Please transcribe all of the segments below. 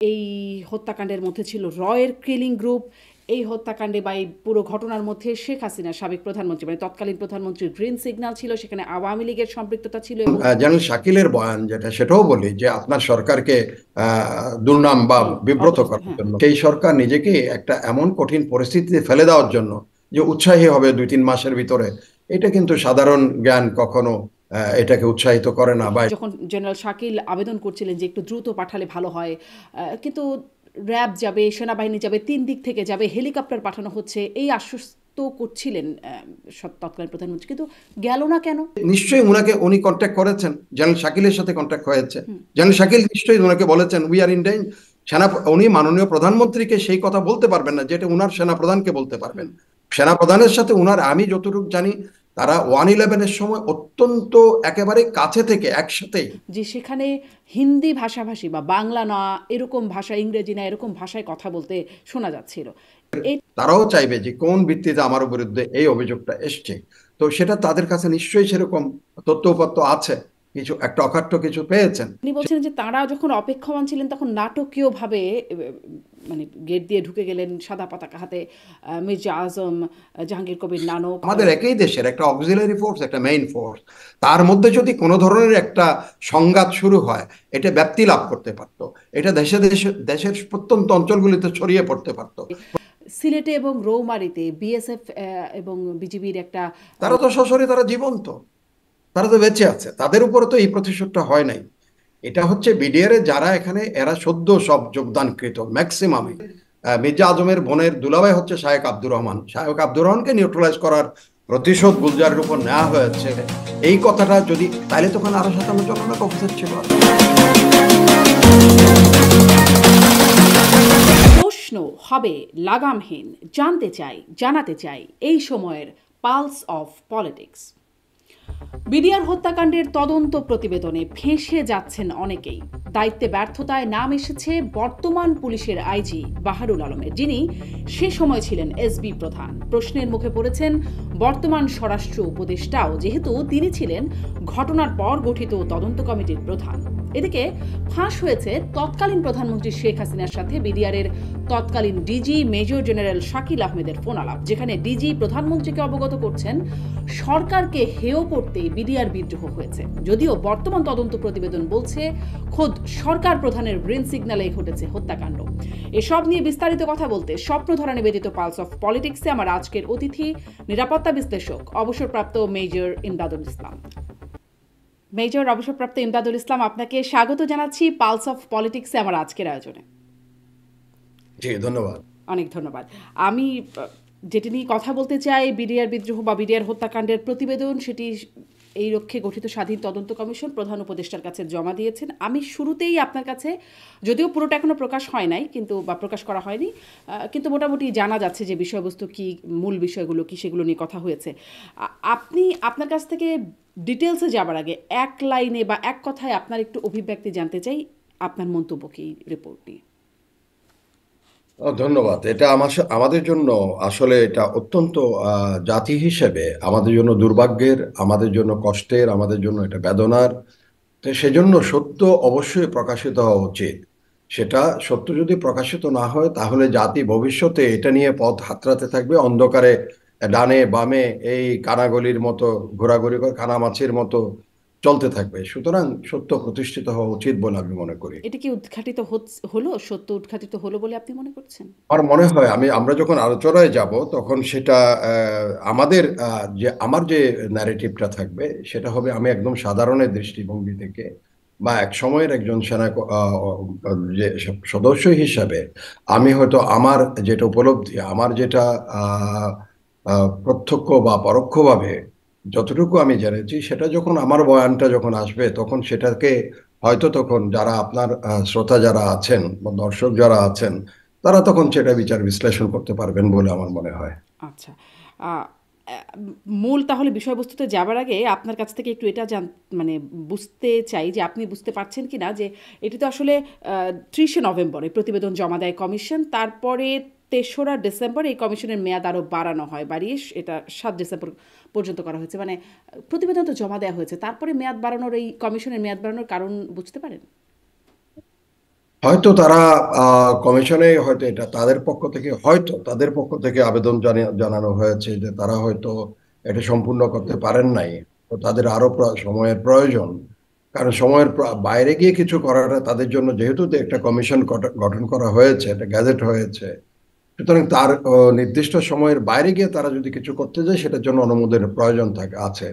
এই হত্যাকাণ্ডের মধ্যে ছিল রয়ের কিলিং গ্রুপ। এই হত্যাকাণ্ডে বা এই পুরো ঘটনার মধ্যে শেখ হাসিনা সাবেক প্রধানমন্ত্রী মানে তৎকালীন প্রধানমন্ত্রীর গ্রিন সিগন্যাল ছিল, সেখানে আওয়ামী লীগের সম্পৃক্ততা ছিল এবং জেনারেল শাকিলের বয়ান যেটা, সেটাও বলি যে আপনার সরকারকে দুর্নাম বা বিব্রত অপদস্থ, করার হ্যাঁ। জন্য সেই সরকার নিজেকে একটা এমন কঠিন পরিস্থিতিতে ফেলে দেওয়ার জন্য যে উৎসাহী হবে 2-3 মাসের ভিতরে, এটা কিন্তু সাধারণ জ্ঞান কখনো এটাকে উৎসাহিত করে না। বা যখন জেনারেল শাকিল আবেদন করছিলেন যে একটু দ্রুত পাঠালে ভালো হয়, কিন্তু র্যাব যাবে, সেনাবাহিনী যাবে, 3 দিক থেকে যাবে, হেলিকপ্টার পাঠানো হচ্ছে, এই আশ্বস্ত করছিলেন তৎকালীন প্রধানমন্ত্রী, কিন্তু গেল না কেন? নিশ্চয়ই উনি কন্ট্যাক্ট করেছেন, জেনারেল শাকিলের সাথে কন্ট্যাক্ট হয়েছে। জেনারেল শাকিল নিশ্চয়ই ওনাকে বলেছেন উই আর ইন ডেঞ্জার। উনি মাননীয় প্রধানমন্ত্রীকে সেই কথা বলতে পারবেন না যেটা উনার সেনাপ্রধানকে বলতে পারবেন। সেনাপ্রধানের সাথে উনার, আমি যতটুকু জানি, তারা 111-এর সময় অত্যন্ত একেবারে কাছে থেকে একসাথেই। যে সেখানে হিন্দি ভাষাভাষী বা বাংলা না এরকম ভাষা, ইংরেজি না এরকম ভাষায় কথা বলতে শোনা যাচ্ছিল। এই তারাও চাইবে যে কোন ভিত্তিতে আমার বিরুদ্ধে এই অভিযোগটা এসছে। তো সেটা তাদের কাছে নিশ্চয়ই সেরকম তথ্য উপাত্ত আছে, কিছু একটা অকাট্য কিছু পেয়েছেন। তিনি বলছেন যে তাঁরা যখন অপেক্ষমান ছিলেন তখন নাটকীয়ভাবে মানে গেট দিয়ে ঢুকে গেলেন সাদা পতাকা হাতে, মির্জা আজম, জাহাঙ্গীর কবির নানক। আমাদের একই দেশের একটা অক্সিলারি ফোর্স, একটা মেইন ফোর্স, তার মধ্যে যদি কোনো ধরনের একটা সংঘাত শুরু হয়, এটা ব্যাপ্তি লাভ করতে পারতো, এটা দেশে দেশে দেশের প্রত্যন্ত অঞ্চলগুলিতে ছড়িয়ে পড়তে পারতো। সিলেটে এবং রৌমারীতে বিএসএফ এবং বিজিবির একটা তারা তো সশরীরে, তারা জীবন্ত, তারা তো বেঁচে আছে, তাদের উপরে তো এই প্রতিশোধটা হয় নাই। এটা হচ্ছে বিডিআর এর যারা এখানে, এরা সদ্য সব যোগদানকৃত ম্যাক্সিমামই। মির্জা আজমের বোনের দুলাভাই হচ্ছে শায়েক আব্দুর রহমান। শায়েক আব্দুর রহমানকে নিউট্রালাইজ করার প্রতিশোধ গুলজারের উপর নেওয়া হয়েছে, এই কথাটা যদি, তাহলে তখন আরো 57 জন অনেক অফিসার ছিল। প্রশ্ন হবে লাগামহীন, জানতে চাই, জানাতে চাই এই সময়ের পালস অফ পলিটিক্স। বিডিআর হত্যাকাণ্ডের তদন্ত প্রতিবেদনে ফেঁসে যাচ্ছেন অনেকেই। দায়িত্বে ব্যর্থতায় নাম এসেছে বর্তমান পুলিশের আইজি বাহারুল আলমের, যিনি সে সময় ছিলেন এসবি প্রধান। প্রশ্নের মুখে পড়েছেন বর্তমান স্বরাষ্ট্র উপদেষ্টাও, যেহেতু তিনি ছিলেন ঘটনার পর গঠিত তদন্ত কমিটির প্রধান। এদিকে ফাঁস হয়েছে তৎকালীন প্রধানমন্ত্রী শেখ হাসিনার সাথে বিডিআরের তৎকালীন ডিজি মেজর জেনারেল শাকিল আহমেদের ফোন আলাপ, যেখানে ডিজি প্রধানমন্ত্রীকে অবগত করছেন সরকারকে হেয় করতে বিডিআর বিদ্রোহ হয়েছে। যদিও বর্তমান তদন্ত প্রতিবেদন বলছে খোদ সরকার প্রধানের গ্রিন সিগন্যালে ঘটেছে হত্যাকাণ্ড। এসব নিয়ে বিস্তারিত কথা বলতে স্বপ্নধরা নিবেদিত পালস অফ পলিটিক্সে আমার আজকের অতিথি নিরাপত্তা বিশ্লেষক অবসরপ্রাপ্ত মেজর ইমদাদুল ইসলাম। মেজর অবসরপ্রাপ্ত ইমদাদুল ইসলাম, আপনাকে স্বাগত জানাচ্ছি পালস অফ পলিটিক্সে আমার আজকের আয়োজনে। জি, ধন্যবাদ। অনেক ধন্যবাদ। আমি যেটি নিয়ে কথা বলতে চাই, বিডিআর বিদ্রোহ বা বিডিআর হত্যাকাণ্ডের প্রতিবেদন, সেটি এই লক্ষ্যে গঠিত স্বাধীন তদন্ত কমিশন প্রধান উপদেষ্টার কাছে জমা দিয়েছেন। আমি শুরুতেই আপনার কাছে, যদিও পুরোটা এখনো প্রকাশ হয় নাই কিন্তু বা প্রকাশ করা হয়নি, কিন্তু মোটামুটি জানা যাচ্ছে যে বিষয়বস্তু কি, মূল বিষয়গুলো কি, সেগুলো নিয়ে কথা হয়েছে। আপনি আপনার কাছ থেকে ডিটেলসে যাবার আগে এক লাইনে বা এক কথায় আপনার একটু অভিব্যক্তি জানতে চাই, আপনার মন্তব্য কি রিপোর্ট নিয়ে। ধন্যবাদ। এটা আমাদের জন্য আসলে এটা অত্যন্ত জাতি হিসেবে আমাদের জন্য দুর্ভাগ্যের, আমাদের জন্য কষ্টের, আমাদের জন্য এটা বেদনার। তো সেজন্য সত্য অবশ্যই প্রকাশিত হওয়া উচিত। সেটা সত্য যদি প্রকাশিত না হয়, তাহলে জাতি ভবিষ্যতে এটা নিয়ে পথ হাতড়াতে থাকবে, অন্ধকারে ডানে বামে এই কানাগলির মতো ঘোরাঘুরি করে কানামাছির মতো চলতে থাকবে। সুতরাং সত্য প্রতিষ্ঠিত হওয়া উচিত বলে আমি মনে করি। এটা কি উদ্ঘাটিত হলো, সত্য উদ্ঘাটিত হলো বলে আপনি মনে করছেন? আমার মনে হয়, আমরা যখন আলোচনায় যাব তখন সেটা আমাদের আমার যে ন্যারেটিভটা থাকবে সেটা হবে, আমি একদম সাধারণের দৃষ্টিভঙ্গি থেকে বা এক সময়ের একজন যে সদস্য হিসাবে আমি হয়তো আমার যেটা উপলব্ধি, আমার যেটা প্রত্যক্ষ বা পরোক্ষভাবে যতটুকু আমি জেনেছি, সেটা যখন আমার বয়ানটা যখন আসবে তখন সেটাকে হয়তো তখন যারা আপনার শ্রোতা যারা আছেন বা দর্শক যারা আছেন, তারা তখন সেটা বিচার বিশ্লেষণ করতে পারবেন বলে আমার মনে হয়। আচ্ছা, আহ, আহ, মূল তাহলে বিষয়বস্তুতে যাবার আগে আপনার কাছ থেকে একটু এটা মানে বুঝতে চাই যে আপনি বুঝতে পারছেন কি না, যে এটি তো আসলে 30শে নভেম্বর এই প্রতিবেদন জমা দেয় কমিশন, তারপরে 3রা ডিসেম্বর এই কমিশনের মেয়াদ আরও বাড়ানো হয়, বাড়িয়ে এটা 7 ডিসেম্বর পর্যন্ত করা হয়েছে। মানে প্রতিবেদন তো জমা দেওয়া হয়েছে, তারপরে মেয়াদ বাড়ানোর, এই কমিশনের মেয়াদ বাড়ানোর কারণ বুঝতে পারেন? হয়তো তারা কমিশনে হয়তো এটা তাদের পক্ষ থেকে আবেদন জানানো হয়েছে যে তারা হয়তো এটা সম্পূর্ণ করতে পারেন নাই। তো তাদের আরো সময়ের প্রয়োজন, কারণ সময়ের বাইরে গিয়ে কিছু করাটা তাদের জন্য, যেহেতু একটা কমিশন গঠন করা হয়েছে, একটা গ্যাজেট হয়েছে, সুতরাং তার নির্দিষ্ট সময়ের বাইরে গিয়ে তারা যদি কিছু করতে যায় সেটার জন্য অনুমোদনের প্রয়োজন আছে।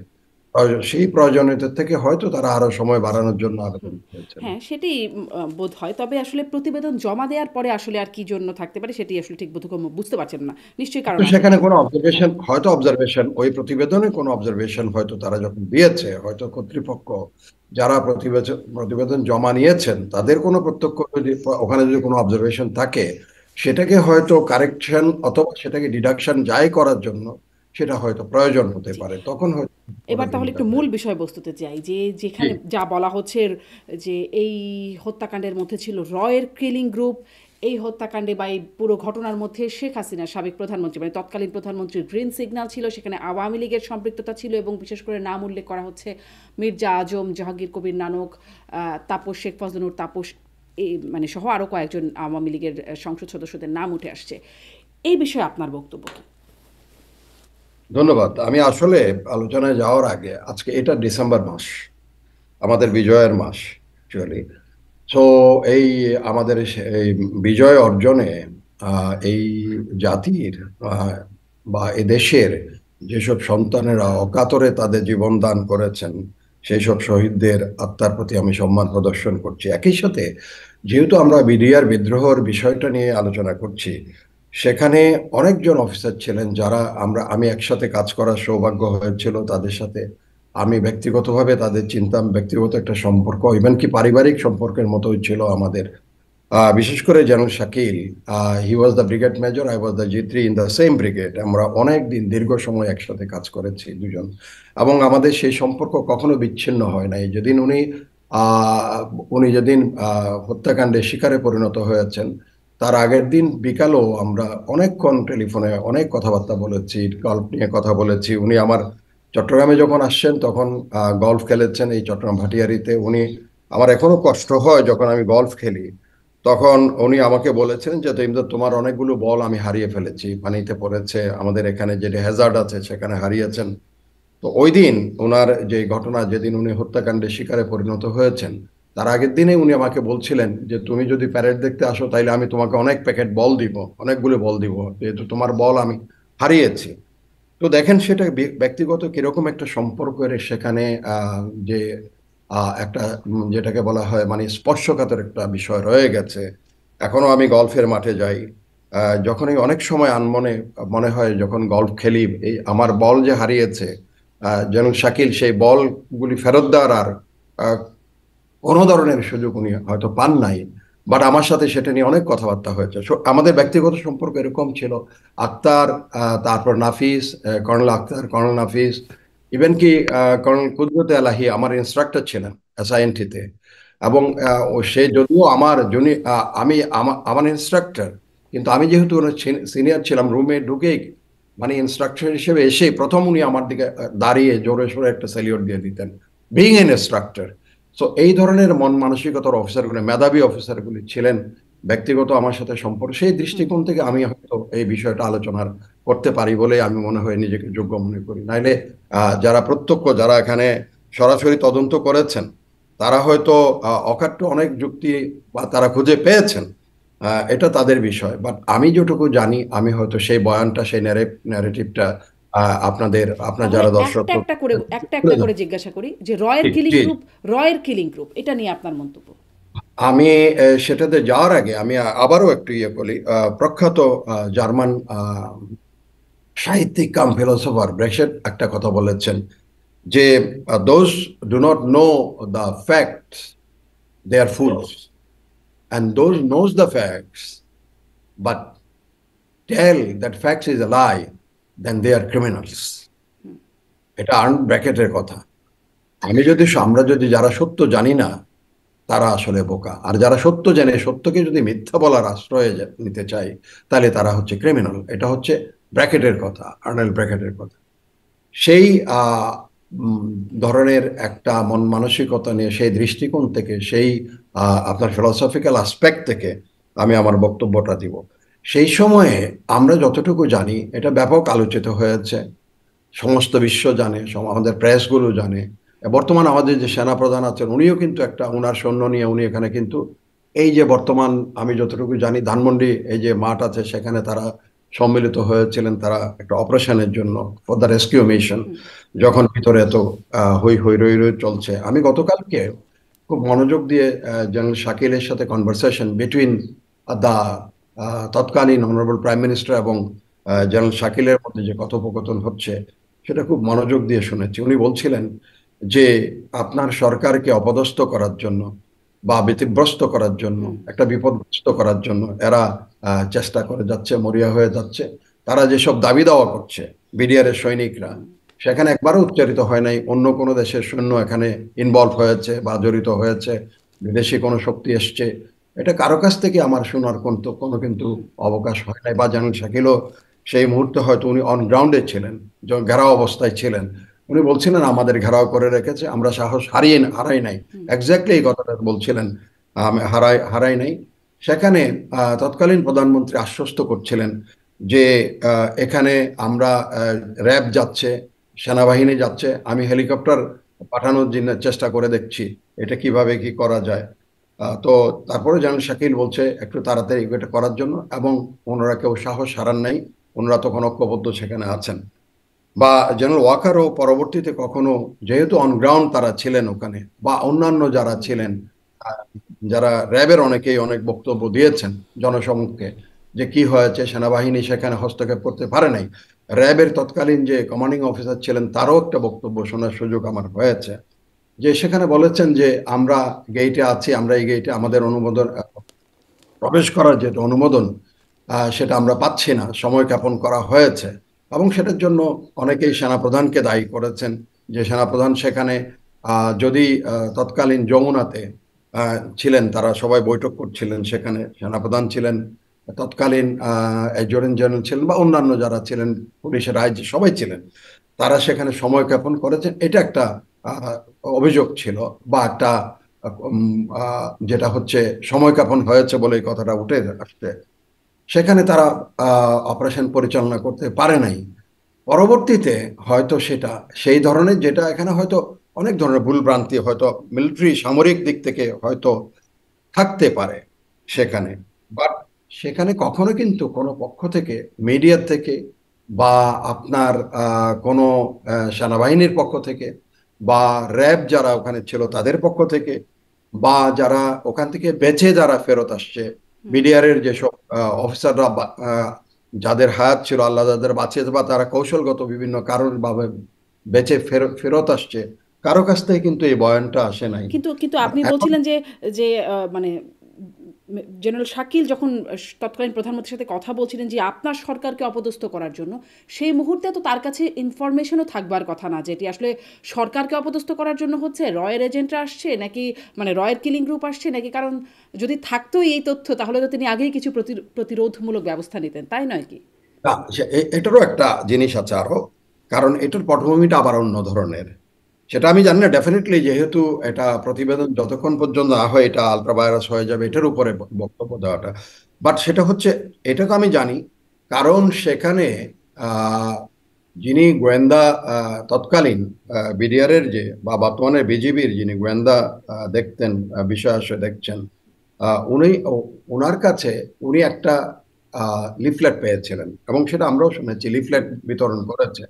সেই প্রয়োজনীয়তা থেকে হয়তো তারা আরো সময় বাড়ানোর জন্য আবেদন করেছেন। হ্যাঁ, সেটাই বোধ হয়। তবে আসলে প্রতিবেদন জমা দেওয়ার পরে আসলে আর কি জন্য থাকতে পারে সেটি আসলে ঠিক বোধগম্য বুঝতে পারছেন না। নিশ্চয়ই তো কারণ আছে সেখানে কিছু। কোনো হ্যাঁ, অবজারভেশন ওই প্রতিবেদনে কোনো অবজারভেশন হয়তো তারা যখন দিয়েছে, হয়তো কর্তৃপক্ষ যারা প্রতিবেদন জমা নিয়েছেন তাদের কোনো প্রত্যক্ষ যদি ওখানে যদি কোনো অবজারভেশন থাকে, সেটাকে হয়তো কারেকশন অথবা সেটাকে ডিডাকশন যাই করার জন্য সেটা হয়তো প্রয়োজন হতে জি। পারে, তখন হয়তো এবার করে দিন তাহলে একটু তাদের। মূল বিষয়বস্তুতে যাই, যে জি। যেখানে যা বলা হচ্ছে যে এই হত্যাকাণ্ডের মধ্যে ছিল রয়ের কিলিং গ্রুপ। এই হত্যাকাণ্ডে বা এই পুরো ঘটনার মধ্যে শেখ হাসিনা সাবেক প্রধানমন্ত্রী মানে তৎকালীন প্রধানমন্ত্রীর গ্রিন সিগন্যাল ছিল, সেখানে আওয়ামী লীগের সম্পৃক্ততা ছিল এবং বিশেষ করে নাম উল্লেখ করা হচ্ছে মির্জা আজম, জাহাঙ্গীর কবির নানক, তাপস, শেখ ফজলুর তাপস, এই মানে সহ আরও কয়েকজন আওয়ামী লীগের সংসদ সদস্যদের নাম উঠে আসছে। এই বিষয়ে আপনার বক্তব্য কি? ধন্যবাদ। আমি আসলে আলোচনায় যাওয়ার আগে, আজকে এটা ডিসেম্বর মাস, আমাদের বিজয়ের মাস অ্যাকচুয়ালি। তো এই আমাদের এই বিজয় অর্জনে এই জাতির আহ, বা এ দেশের যেসব সন্তানেরা অকাতরে তাদের জীবন দান করেছেন, সেই সব শহীদদের আত্মার প্রতি আমি সম্মান প্রদর্শন করছি। একই সাথে যেহেতু আমরা বিডিআর বিদ্রোহের বিষয়টা নিয়ে আলোচনা করছি, সেখানে অনেকজন অফিসার ছিলেন যারা আমি একসাথে কাজ করার সৌভাগ্য হয়েছিল তাদের সাথে। আমি ব্যক্তিগতভাবে তাদের চিনতাম, ব্যক্তিগত একটা সম্পর্ক, ইভেন কি পারিবারিক সম্পর্কের মতোই ছিল আমাদের। বিশেষ করে general Shakil, he was the brigade major, I was the G3 in the same brigade. আমরা অনেক দিন দীর্ঘ সময় একসাথে কাজ করেছি দুজন, এবং আমাদের সেই সম্পর্ক কখনো বিচ্ছিন্ন হয় নাই। আহ, যেদিন হত্যাকাণ্ডের শিকারে পরিণত হয়েছেন, তার আগের দিন বিকালেও আমরা অনেকক্ষণ টেলিফোনে অনেক কথাবার্তা বলেছি, গল্প নিয়ে কথা বলেছি। উনি আমার চট্টগ্রামে যখন আসছেন তখন গল্ফ খেলেছেন এই চট্টগ্রাম ভাটিয়ারিতে। আমার এখনো কষ্ট হয় যখন আমি গল্ফ খেলি, তখন উনি আমাকে বলেছেন যে ইমদাদ, তোমার অনেকগুলো বল আমি হারিয়ে ফেলেছি, পানিতে পড়েছে, আমাদের এখানে যে হ্যাজার্ড আছে সেখানে হারিয়েছেন। তো ওই দিন ওনার যে ঘটনা, যেদিন উনি হত্যাকাণ্ডের শিকারে পরিণত হয়েছেন, তার আগের দিনে উনি আমাকে বলছিলেন যে তুমি যদি প্যারেড দেখতে আসো তাইলে আমি তোমাকে অনেক প্যাকেট বল দিব, অনেকগুলো বল দিব, যেহেতু তোমার বল আমি হারিয়েছি। তো দেখেন সেটা ব্যক্তিগত কিরকম একটা সম্পর্কের সেখানে যে একটা যেটাকে বলা হয় মানে স্পর্শকাতর একটা বিষয় রয়ে গেছে। এখনো আমি গল্ফের মাঠে যাই, যখনই অনেক সময় মনে মনে হয় যখন গল্ফ খেলি, এই আমার বল যে হারিয়েছে, যেন শাকিল সেই বলগুলি ফেরত দেওয়ার আর আহ, কোনো ধরনের সুযোগ উনি হয়তো পান নাই, বাট আমার সাথে সেটা নিয়ে অনেক কথাবার্তা হয়েছে। আমাদের ব্যক্তিগত সম্পর্ক এরকম ছিল। আক্তার, তারপর নাফিস, কর্নেল আক্তার, কর্নেল নাফিস, ইভেন কি কর্নেল কুদরত এলাহি আমার ইনস্ট্রাক্টর ছিলেন এসআইএনটিতে। এবং সে যদিও আমার ইনস্ট্রাক্টর, কিন্তু আমি যেহেতু সিনিয়র ছিলাম, রুমে ঢুকেই মানে ইনস্ট্রাক্টর হিসেবে এসে প্রথম উনি আমার দিকে দাঁড়িয়ে জোরে সোরে একটা স্যালিউট দিয়ে দিতেন, বিইং এন ইনস্ট্রাক্টর। সো এই ধরনের মন মানসিকতার অফিসারগুলি, মেধাবী অফিসারগুলি ছিলেন। ব্যক্তিগত আমার সাথে সম্পর্ক, সেই দৃষ্টিকোণ থেকে আমি হয়তো এই বিষয়টা আলোচনা করতে পারি বলে আমি মনে হয় নিজেকে যোগ্য মনে করি। নাইলে যারা এখানে সরাসরি তদন্ত করেছেন, তারা হয়তো অকাট্য অনেক যুক্তি বা তারা খুঁজে পেয়েছেন, এটা তাদের বিষয়। বাট আমি যেটুকু জানি, আমি হয়তো সেই বয়ানটা, সেই ন্যারেটিভটা আপনার তাহলে যারা দর্শক, একটা করে জিজ্ঞাসা করি যে রয়ের জি কিলিং জি। গ্রুপ, রয়ের কিলিং গ্রুপ এটা নিয়ে আপনার মন্তব্য। আমি সেটাতে যাওয়ার আগে আমি আবারও একটু ইয়ে করি। প্রখ্যাত জার্মান সাহিত্যিক কাম ফিলোসোফার ব্রেশেট একটা কথা বলেছেন যে those do not know the facts, they are fools, and those knows the facts but tell that facts is a lie, then they are criminals. এটা আর্ন ব্র্যাকেটের কথা। আমরা যদি যারা সত্য জানি না, তারা আসলে বোকা। আর যারা সত্য জেনে সত্যকে যদি মিথ্যা বলার আশ্রয়ে নিতে চায়, তাহলে তারা হচ্ছে ক্রিমিনাল। এটা হচ্ছে ব্র্যাকেটের কথা, আর্নেল ব্র্যাকেটের কথা। সেই উম, ধরনের একটা মন মানসিকতা নিয়ে, সেই দৃষ্টিকোণ থেকে, সেই আপনার ফিলোসফিক্যাল অ্যাসপেক্ট থেকে আমি আমার বক্তব্যটা দিব। সেই সময়ে আমরা যতটুকু জানি এটা ব্যাপক আলোচিত হয়েছে, সমস্ত বিশ্ব জানে, আমাদের প্রেসগুলো জানে। বর্তমান আমাদের যে সেনাপ্রধান আছেন উনিও কিন্তু একটা ওনার সৈন্য নিয়ে উনি এখানে কিন্তু এই যে বর্তমান আমি যতটুকু জানি ধানমন্ডি এই যে মাঠ আছে সেখানে তারা সম্মিলিত হয়েছিলেন, তারা একটা অপারেশনের জন্য, ফর দ্য রেস্কিউ মিশন, যখন ভিতরে এত হই হই রই রই চলছে। আমি গতকালকে খুব মনোযোগ দিয়ে জেনারেল শাকিলের সাথে কনভারসেশন বিটুইন দা তৎকালীন অনারেবল প্রাইম মিনিস্টার এবং জেনারেল শাকিলের মধ্যে যে কথোপকথন হচ্ছে সেটা খুব মনোযোগ দিয়ে শুনেছি। উনি বলছিলেন যে আপনার সরকারকে অপদস্থ করার জন্য বা ব্যতিব্রস্ত করার জন্য, একটা বিপদগ্রস্ত করার জন্য এরা চেষ্টা করে যাচ্ছে, মরিয়া হয়ে যাচ্ছে। তারা যেসব দাবি দাওয়া করছে বিডিআর এর সৈনিকরা, সেখানে একবারও উচ্চারিত হয় নাই অন্য কোনো দেশের সৈন্য এখানে ইনভলভ হয়েছে বা জড়িত হয়েছে, বিদেশি কোনো শক্তি এসছে। এটা কারো কাছ থেকে আমার শোনার কোনো কিন্তু অবকাশ হয় নাই। বা জেনারেল শাকিলও সেই মুহূর্তে হয়তো উনি অন গ্রাউন্ডে ছিলেন, যখন ঘেরাও অবস্থায় ছিলেন, উনি বলছিলেন আমাদের ঘেরাও করে রেখেছে, আমরা সাহস হারাই নাই। এক্স্যাক্টলি এই কথাটা বলছিলেন, হারাই নাই। সেখানে তৎকালীন প্রধানমন্ত্রী আশ্বস্ত করছিলেন যে এখানে আমরা র্যাব যাচ্ছে, সেনাবাহিনী যাচ্ছে, আমি হেলিকপ্টার পাঠানোর জন্য চেষ্টা করে দেখছি এটা কিভাবে কি করা যায়। তো তারপরে জেনারেল শাকিল বলছে একটু তাড়াতাড়ি এটা করার জন্য, এবং ওনারা কেউ সাহস হারান নাই, ওনারা তখন ঐক্যবদ্ধ সেখানে আছেন। বা জেনারেল ওয়াকারও পরবর্তীতে কখনো, যেহেতু অন গ্রাউন্ড তারা ছিলেন ওখানে, বা অন্যান্য যারা ছিলেন, আহ, যারা র্যাবের অনেকেই অনেক বক্তব্য দিয়েছেন জনসমক্ষে যে কি হয়েছে, সেনাবাহিনী সেখানে হস্তক্ষেপ করতে পারে নাই। র্যাবের তৎকালীন যে কমান্ডিং অফিসার ছিলেন তারও একটা বক্তব্য শোনার সুযোগ আমার হয়েছে, যে সেখানে বলেছেন যে আমরা গেইটে আছি, আমরা এই গেইটে আমাদের অনুমোদন, প্রবেশ করার যে অনুমোদন সেটা আমরা পাচ্ছি না, সময় জ্ঞাপন করা হয়েছে। এবং সেটার জন্য অনেকেই সেনাপ্রধানকে দায়ী করেছেন, যে সেনাপ্রধান সেখানে যদি তৎকালীন যমুনাতে ছিলেন, তারা সবাই বৈঠক করছিলেন, সেখানে সেনাপ্রধান ছিলেন, তৎকালীন অ্যাডজুটেন্ট জেনারেল ছিলেন, বা অন্যান্য যারা ছিলেন, পুলিশের আইজি সবাই ছিলেন, তারা সেখানে সময় জ্ঞাপন করেছেন। এটা একটা আহ, অভিযোগ ছিল, বা একটা যেটা হচ্ছে সময় জ্ঞাপন হয়েছে বলে এই কথাটা উঠে আসছে। সেখানে তারা অপারেশন পরিচালনা করতে পারে নাই। পরবর্তীতে হয়তো সেটা সেই ধরনের, যেটা এখানে হয়তো অনেক ধরনের ভুলভ্রান্তি হয়তো মিলিটারি সামরিক দিক থেকে হয়তো থাকতে পারে সেখানে, বাট সেখানে কখনো কিন্তু কোনো পক্ষ থেকে, মিডিয়ার থেকে, বা আপনার কোনো সেনাবাহিনীর পক্ষ থেকে, বা র্যাব যারা ওখানে ছিল তাদের পক্ষ থেকে, বা যারা ওখান থেকে বেঁচে যারা ফেরত আসছে, বিডিআর এর যেসব অফিসাররা যাদের হায়াত ছিল, আল্লাহ যাদের বাঁচিয়েছে, বা তারা কৌশলগত বিভিন্ন কারণ ভাবে বেঁচে ফেরত আসছে, কারো কাছ থেকে কিন্তু এই বয়ানটা আসে নাই। কিন্তু কিন্তু বাট আপনি এখন বলছিলেন যে যে মানে জেনারেল শাকিল যখন তৎকালীন প্রধানমন্ত্রীর সাথে কথা বলছিলেন যে আপনার সরকারকে অপদস্থ করার জন্য, সেই মুহূর্তে তো তার কাছে ইনফরমেশনও থাকবার কথা না যে এটি আসলে সরকারকে অপদস্থ করার জন্য হচ্ছে, রয়ের এজেন্টরা আসছে নাকি, মানে রয়ের কিলিং গ্রুপ আসছে নাকি। কারণ যদি থাকতোই এই তথ্য তাহলে তো তিনি আগেই কিছু প্রতিরোধমূলক ব্যবস্থা নিতেন, তাই নয় কি? না, এটারও একটা জিনিস আছে আরো, কারণ এটার পটভূমিটা আবার অন্য ধরনের। সেটা আমি জানি না, ডেফিনেটলি, যেহেতু এটা প্রতিবেদন যতক্ষণ পর্যন্ত না হয় এটা আলট্রা ভাইরাস হয়ে যাবে, এটার উপরে বক্তব্য দেওয়াটা। বাট সেটা হচ্ছে, এটা তো আমি জানি, কারণ সেখানে আহ, যিনি গোয়েন্দা তৎকালীন বিডিআর এর যে, বা বর্তমানে বিজিবির যিনি গোয়েন্দা দেখতেন, বিষয় আসে দেখছেন, উনি ওনার কাছে উনি একটা লিফলেট পেয়েছিলেন, এবং সেটা আমরাও শুনেছি, লিফলেট বিতরণ করেছে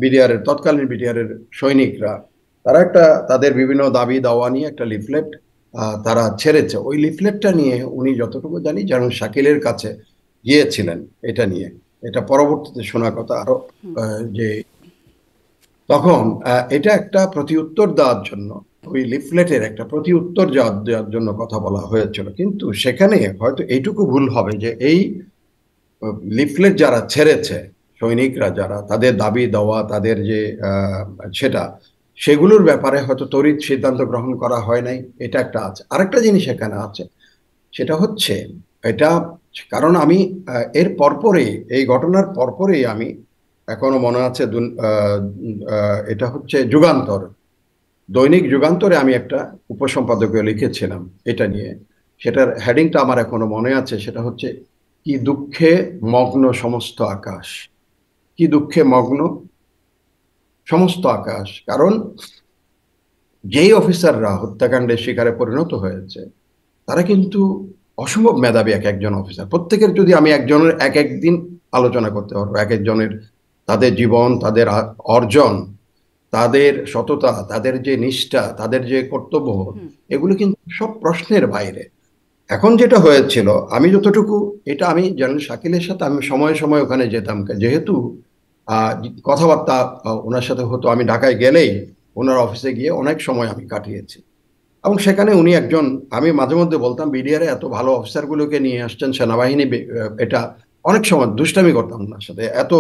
বিডিআর এর তৎকালীন বিডিআর এর সৈনিকরা। তারা একটা তাদের বিভিন্ন দাবি দাওয়া নিয়ে একটা লিফলেট তারা ছেড়েছে। ওই লিফলেটটা নিয়ে উনি যতটুকু জানি যেমন শাকিলের কাছে গিয়েছিলেন এটা নিয়ে। এটা পরবর্তীতে শোনা কথা আরো, যে তখন এটা একটা প্রতি উত্তর দেওয়ার জন্য, ওই লিফলেটের একটা প্রতি উত্তর দেওয়ার জন্য কথা বলা হয়েছিল। কিন্তু সেখানে হয়তো এইটুকু ভুল হবে যে এই লিফলেট যারা ছেড়েছে, সৈনিকরা যারা, তাদের দাবি দেওয়া, তাদের যে সেটা, সেগুলোর ব্যাপারে হয়তো তড়িৎ সিদ্ধান্ত গ্রহণ করা হয় নাই, এটা একটা আছে। আরেকটা জিনিস এখানে আছে, সেটা হচ্ছে এটা, কারণ আমি এর পরপরই, এই ঘটনার পরপরই আমি এখনো মনে আছে, এটা হচ্ছে যুগান্তর, দৈনিক যুগান্তরে আমি একটা উপসম্পাদকীয় লিখেছিলাম এটা নিয়ে। সেটার হেডিংটা আমার এখনো মনে আছে, সেটা হচ্ছে কি দুঃখে মগ্ন সমস্ত আকাশ। কি দুঃখে মগ্ন সমস্ত আকাশ। কারণ যেই অফিসাররা হত্যাকাণ্ডের শিকারে পরিণত হয়েছে তারা কিন্তু অসম্ভব মেধাবী, এক একজন অফিসার প্রত্যেকের। যদি আমি একজনের এক একদিন আলোচনা করতে পারবো, এক একজনের তাদের জীবন, তাদের অর্জন, তাদের সততা, তাদের যে নিষ্ঠা, তাদের যে কর্তব্যবোধ, এগুলো কিন্তু সব প্রশ্নের বাইরে। এখন যেটা হয়েছিল, আমি যতটুকু, এটা আমি জেনারেল শাকিলের সাথে আমি সময়ে সময়ে ওখানে যেতাম, যেহেতু আহ, কথাবার্তা ওনার সাথে হতো। আমি ঢাকায় গেলেই ওনার অফিসে গিয়ে অনেক সময় আমি কাটিয়েছি। এবং সেখানে উনি একজন, আমি মাঝে মধ্যে বলতাম বিডিআর এত ভালো অফিসারগুলোকে নিয়ে আসছেন সেনাবাহিনী, এটা অনেক সময় দুষ্টামি করতাম ওনার সাথে। এত